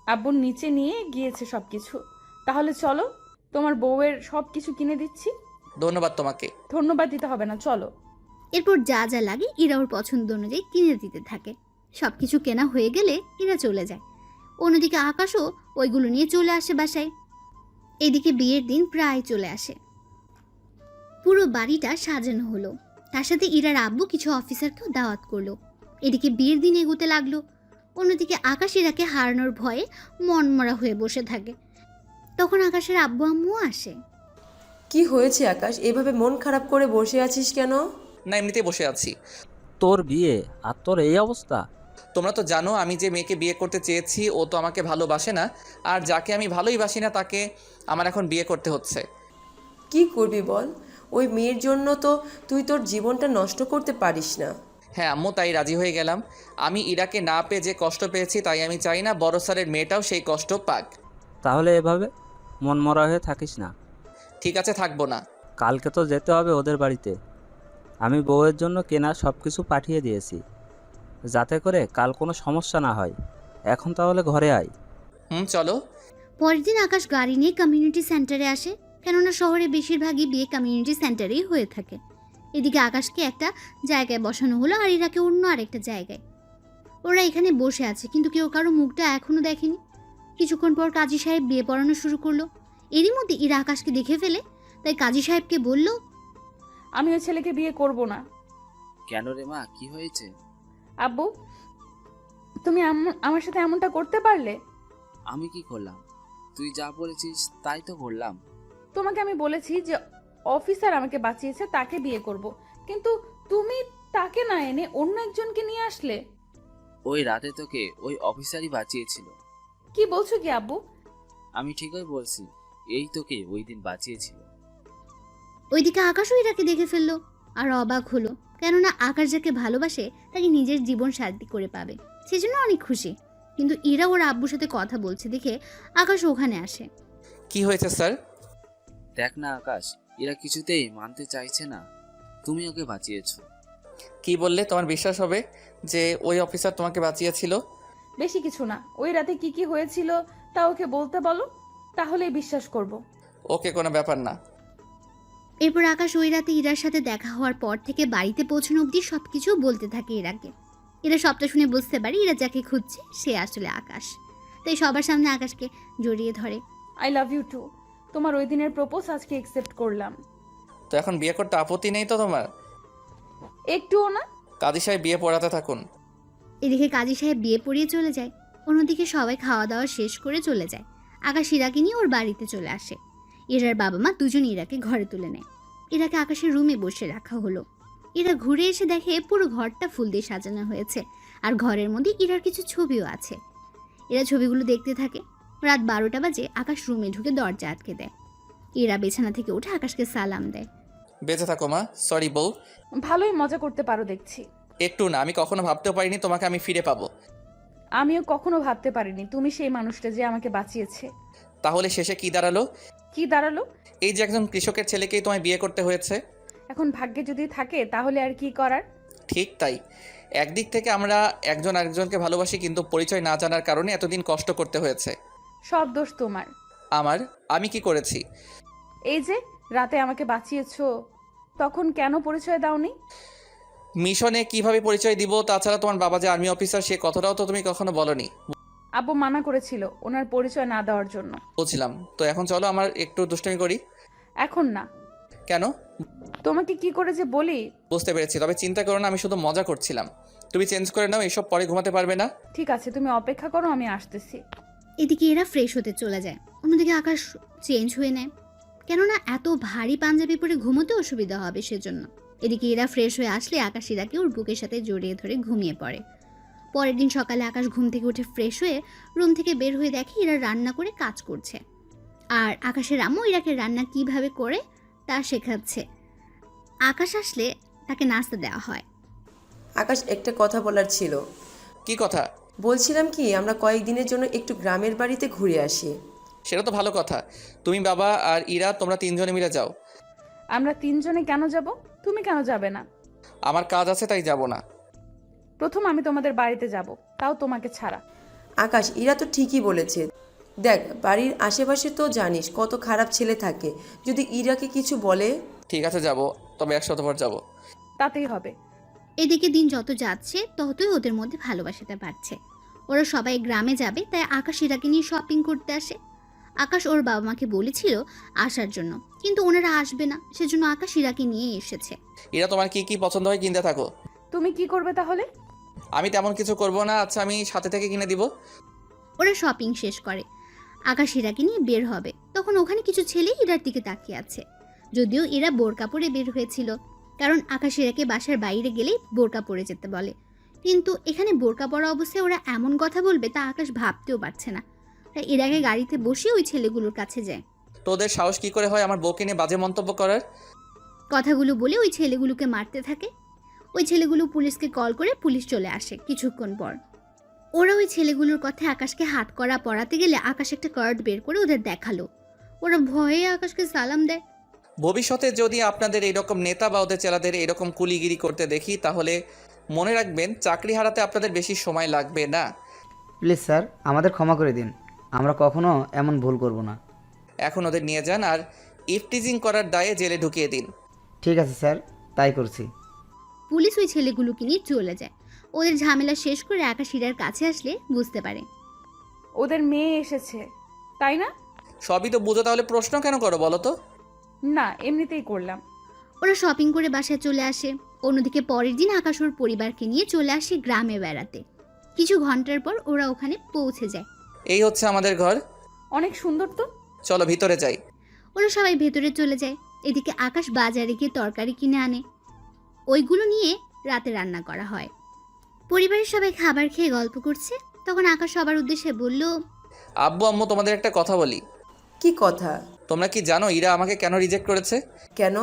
আব্বুর নিচে নিয়ে গিয়েছে সবকিছু। তাহলে চলো, তোমার বউয়ের সব কিছু কিনে দিচ্ছি। ধন্যবাদ তোমাকে। ধন্যবাদ দিতে হবে না, চলো। এরপর যা যা লাগে ইরা ওর পছন্দ অনুযায়ী কিনে দিতে থাকে। সবকিছু কেনা হয়ে গেলে ইরা চলে যায়। অন্যদিকে আকাশও ওইগুলো নিয়ে চলে আসে বাসায়। এদিকে বিয়ের দিন প্রায় চলে আসে। পুরো বাড়িটা সাজানো হলো। তার সাথে ইরার আব্বু কিছু অফিসারকেও দাওয়াত করলো। এদিকে বিয়ের দিন এগোতে লাগলো। অন্যদিকে আকাশ ইরাকে হারানোর ভয়ে মনমরা হয়ে বসে থাকে। তখন আকাশের আব্বু আম্মুও আসে। কি হয়েছে আকাশ, এভাবে মন খারাপ করে বসে আছিস কেন? না, এমনিতেই বসে আছি। তোর বিয়ে আর তোর এই অবস্থা? তোমরা তো জানো আমি যে মেয়েকে বিয়ে করতে চেয়েছি ও তো আমাকে ভালোবাসে না, আর যাকে আমি ভালোই বাসি না তাকে আমার এখন বিয়ে করতে হচ্ছে। কি করবি বল? ওই মেয়ের জন্য তো তুই তোর জীবনটা নষ্ট করতে পারিস না। হ্যাঁ আম্মু, তাই রাজি হয়ে গেলাম। আমি ইরাকে না পেয়ে যে কষ্ট পেয়েছি, তাই আমি চাই না বড় স্যারের মেয়েটাও সেই কষ্ট পাক। তাহলে এভাবে মনমরা হয়ে থাকিস না। ঠিক আছে, থাকবো না। কালকে তো যেতে হবে ওদের বাড়িতে। আমি বউয়ের জন্য কেনা সব কিছু পাঠিয়ে দিয়েছি, যাতে করে কাল কোনো সমস্যা না হয়। এখন তাহলে ঘরে আয়। চলো। পরের দিন আকাশ গাড়ি নিয়ে কমিউনিটি সেন্টারে আসে। কেননা শহরে বেশিরভাগই বিয়ে কমিউনিটি সেন্টারেই হয়ে থাকে। এদিকে আকাশকে একটা জায়গায় বসানো হলো আর ইরাকে অন্য আরেকটা জায়গায়। ওরা এখানে বসে আছে, কিন্তু কেউ কারো মুখটা এখনো দেখেনি। কিছুক্ষণ পর কাজী সাহেব বিয়ে পড়ানো শুরু করলো। এরই মধ্যে ইরা আকাশকে দেখে ফেলে, তাই কাজী সাহেবকে বলল, আমি ওই ছেলেকে বিয়ে করব না। কেন রে মা, কি হয়েছে? আব্বু, তুমি আমার সাথে এমনটা করতে পারলে? আমি কি করলাম? তুই যা বলেছিস তাই তো করলাম। তোমাকে আমি বলেছি যে অফিসার আমাকে বাঁচিয়েছে তাকে বিয়ে করব, কিন্তু তুমি তাকে না এনে অন্য একজনকে নিয়ে আসলে। ওই রাতে তোকে ওই অফিসারই বাঁচিয়েছিল। কি বলছো কি আব্বু? আমি ঠিকই বলছি, এই তোকে ওই দিন বাঁচিয়েছিল। ওইদিকে আকাশও ইরাকে দেখে ফেললো আর অবাক হলো। কেননা আকাশ যাকে ভালোবাসে তাকে নিজের জীবন সাথী করে পাবে, সেজন্য অনেক খুশি। কিন্তু ইরা ওর আব্বুর সাথে কথা বলছে দেখে আকাশ ওখানে আসে। কি হয়েছে স্যার? দেখ না আকাশ, এরা কিছুতেই মানতে চাইছে না তুমি ওকে বাঁচিয়েছো। কি বললে? তোমার বিশ্বাস হবে যে ওই অফিসার তোমাকে বাঁচিয়েছিল? বেশি কিছু না, ওই রাতে কি কি হয়েছিল তা ওকে বলতে বলো, তাহলেই বিশ্বাস করব। ওকে, কোনো ব্যাপার না। এরপর আকাশ ওই রাতে ইরার সাথে দেখা হওয়ার পর থেকে বাড়িতে পৌঁছানো অবধি সবকিছু বলতে থাকে ইরাকে। এরা সবটা শুনে বুঝতে পারে ইরা যাকে খুঁজছে সে আসলে আকাশ। তাই সবার সামনে আকাশকে জড়িয়ে ধরে। I love you too. তোমার ওই দিনের প্রপোজ আজকে একসেপ্ট করলাম। তো এখন বিয়ে করতে আপত্তি নেই তো তোমার? একটুও না। কাজী সাহেব বিয়ে পড়াতে থাকুন। এদিকে কাজী সাহেব বিয়ে পড়িয়ে চলে যায়। অন্যদিকে সবাই খাওয়া দাওয়া শেষ করে চলে যায়। আকাশ ইরাকে নিয়ে ওর বাড়িতে চলে আসে। ইরার বাবা মা দুজন ইরাকে ঘরে তুলে নেয়। ইরাকে আকাশের রুমে বসে রাখা হলো। ইরা ঘুরে এসে দেখে পুরো ঘরটা ফুল দিয়ে সাজানো হয়েছে, আর ঘরের মধ্যে ইরার কিছু ছবিও আছে। এরা ছবিগুলো দেখতে থাকে। রাত 12টা বাজে আকাশ রুমে ঢুকে দরজা আটকে দেয়। ইরা বিছানা থেকে উঠে আকাশকে সালাম দেয়। বেঁচে থাকো মা। সরি বউ। ভালোই মজা করতে পারো দেখছি। একটু না, আমি কখনো ভাবতেও পারিনি তোমাকে আমি ফিরে পাবো। আমিও কখনো ভাবতে পারিনি তুমি সেই মানুষটা যে আমাকে বাঁচিয়েছে। তাহলে শেষে কি দাঁড়ালো? কি দাঁড়ালো? এই যে একজন কৃষকের ছেলেকেই তোমায় বিয়ে করতে হয়েছে। এখন ভাগ্যে যদি থাকে তাহলে আর কি করার। ঠিক তাই। একদিক থেকে আমরা একজন আরেকজনকে ভালোবাসি, কিন্তু পরিচয় না জানার কারণে এতদিন কষ্ট করতে হয়েছে। সব দোষ তোমার। আমি কি করেছি? এই যে রাতে আমাকে বাঁচিয়েছো, তখন কেন পরিচয় দাওনি? মিশনে কিভাবে পরিচয় দিব? তাছাড়া তোমার বাবা যে আর্মি অফিসার, সে কথাটাও তো তুমি কখনো বলনি। আব্বু মানা করেছিল ওনার পরিচয় না দেওয়ার জন্য। বুঝলাম। তো এখন চলো আমার একটু দুষ্টামি করি। এখন না। কেন? তোমাকে কি করে যে বলি। বুঝতে পেরেছি, তবে চিন্তা করো না, আমি শুধু মজা করছিলাম। তুমি চেঞ্জ করে নাও, এসব পরে ঘুমাতে পারবে না। ঠিক আছে, তুমি অপেক্ষা করো, আমি আসতেছি। এদিকে এরা ফ্রেশ হতে চলে যায়। অন্যদিকে আকাশ চেঞ্জ হয়ে নেয়, কেননা এত ভারী পাঞ্জাবি পরে ঘুমোতে অসুবিধা হবে সেজন্য। এদিকে এরা ফ্রেশ হয়ে আসলে আকাশ ইরাকে ওর বুকের সাথে জড়িয়ে ধরে ঘুমিয়ে পড়ে। পরের দিন সকালে আকাশ ঘুম থেকে উঠে ফ্রেশ হয়ে রুম থেকে বের হয়ে দেখে এরা রান্না করে কাজ করছে, আর আকাশের আম্মু ইরাকে রান্না কিভাবে করে তা শেখাচ্ছে। আকাশ আসলে তাকে নাস্তা দেওয়া হয়। আকাশ, একটা কথা বলার ছিল। কি কথা? বলছিলাম কি, আমরা কয়েকদিনের জন্য একটু গ্রামের বাড়িতে ঘুরে আসি। সেটা তো ভালো কথা। তুমি, বাবা আর ইরা, তোমরা তিনজনে মিলে যাও। আমরা তিনজনে কেন যাব? তুমি কেন যাবে না? আমার কাজ আছে, তাই যাব না। প্রথম আমি তোমাদের বাড়িতে যাব, তাও তোমাকে ছাড়া। আকাশ, ইরা তো ঠিকই বলেছে। দেখ, বাড়ির আশেপাশে তো জানিস কত খারাপ ছেলে থাকে। যদি ইরাকে কিছু বলে। ঠিক আছে যাব, তবে 1 সপ্তাহ পর যাব। তাতেই হবে। এদিকে দিন যত যাচ্ছে ততই ওদের মধ্যে ভালোবাসাটা বাড়ছে। ওরা সবাই গ্রামে যাবে, তাই আকাশ ইরাকে নিয়ে শপিং করতে আসে। আকাশ ওর বাবা মাকে বলেছিল আসার জন্য, কিন্তু ওনারা আসবে না, সেজন্য আকাশ ইরাকে নিয়ে এসেছে। ইরা, তোমার কি কি পছন্দ হয় কিনতে থাকো। তুমি কি করবে তাহলে? আমি তেমন কিছু করব না। আচ্ছা, আমি সাথে থেকে কিনে দিব। ওরা শপিং শেষ করে আকাশ ইরাকে নিয়ে বের হবে, তখন ওখানে কিছু ছেলে ইরার দিকে তাকিয়ে আছে। যদিও এরা বোরকা পরে বের হয়েছিল, কারণ আকাশ ইরাকে বাসার বাইরে গেলেই বোরকা পরে যেতে বলে। কিন্তু এখানে বোরকা পরা অবস্থায় ওরা এমন কথা বলবে তা আকাশ ভাবতেও পারছে না। তাই ইরাকে গাড়িতে বসে ওই ছেলেগুলোর কাছে যায়। তোদের সাহস কি করে হয় আমার বউকে নিয়ে বাজে মন্তব্য করার? কথাগুলো বলে ওই ছেলেগুলোকে মারতে থাকে। ওই ছেলেগুলো পুলিশকে কল করে পুলিশ চলে আসে কিছুক্ষণ পর। ওরা ওই ছেলেগুলোর কথা আকাশকে হাত করা পড়াতে গেলে আকাশ একটা কার্ড বের করে ওদের দেখালো। ওরা ভয়ে আকাশকে সালাম দেয়। ভবিষ্যতে যদি আপনাদের এইরকম নেতা বা ওদের চেলাদের এরকম কুলিগিরি করতে দেখি, তাহলে মনে রাখবেন চাকরি হারাতে আপনাদের বেশি সময় লাগবে না। প্লিজ স্যার, আমাদের ক্ষমা করে দিন, আমরা কখনো এমন ভুল করব না। এখন ওদের নিয়ে যান আর ইফটিজিং করার দায়ে জেলে ঢুকিয়ে দিন। ঠিক আছে স্যার, তাই করছি। পুলিশ ওই ছেলেগুলোকে নিয়ে চলে যায়। ওদের ঝামেলা শেষ করে আকাশ ইরার কাছে আসলে বুঝতে পারে ওদের মেয়ে এসেছে, তাই না? সবই তো বুঝো, তাহলে প্রশ্ন কেন করো বলো তো? না, এমনিতেই করলাম। ওরা শপিং করে বাসায় চলে আসে। অন্যদিকে পরের দিন আকাশ ওর পরিবারকে নিয়ে চলে আসে গ্রামে বেড়াতে। কিছু ঘন্টার পর ওরা ওখানে পৌঁছে যায়। এই হচ্ছে আমাদের ঘর। অনেক সুন্দর তো। চলো ভিতরে যাই। ওরা সবাই ভেতরে চলে যায়। এদিকে আকাশ বাজারে গিয়ে তরকারি কিনে আনে, ওইগুলো নিয়ে রাতে রান্না করা হয়। পরিবারের সবাই খাবার খেয়ে গল্প করছে, তখন আকাশ সবার উদ্দেশ্যে বলল, আব্বু আম্মু, তোমাদের একটা কথা বলি। কি কথা? তোমরা কি জানো ইরা আমাকে কেন রিজেক্ট করেছে? কেন?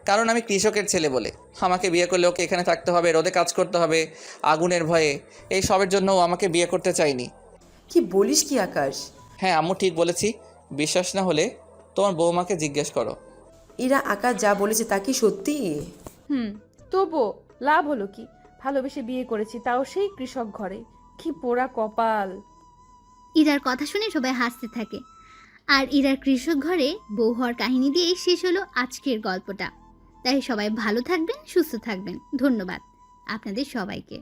কারণ আমি কৃষকের ছেলে বলে। আমাকে বিয়ে করলে ওকে এখানে থাকতে হবে, রোদে কাজ করতে হবে, আগুনের ভয়ে। এই সবের জন্য ও আমাকে বিয়ে করতে চায়নি। কি বলিস কি আকাশ? হ্যাঁ আম্মু, ঠিক বলেছি। বিশ্বাস না হলে তোমার বৌমাকে জিজ্ঞেস করো। ইরা আকাশ যা বলেছে তা কি সত্যি? তবুও লাভ হলো কি? ভালোবেসে বিয়ে করেছি, তাও সেই কৃষক ঘরে। কি পোড়া কপাল। ইরার কথা শুনে সবাই হাসতে থাকে। আর ইরার কৃষক ঘরে বউ হওয়ার কাহিনী দিয়েই শেষ হলো আজকের গল্পটা। তাই সবাই ভালো থাকবেন, সুস্থ থাকবেন। ধন্যবাদ আপনাদের সবাইকে।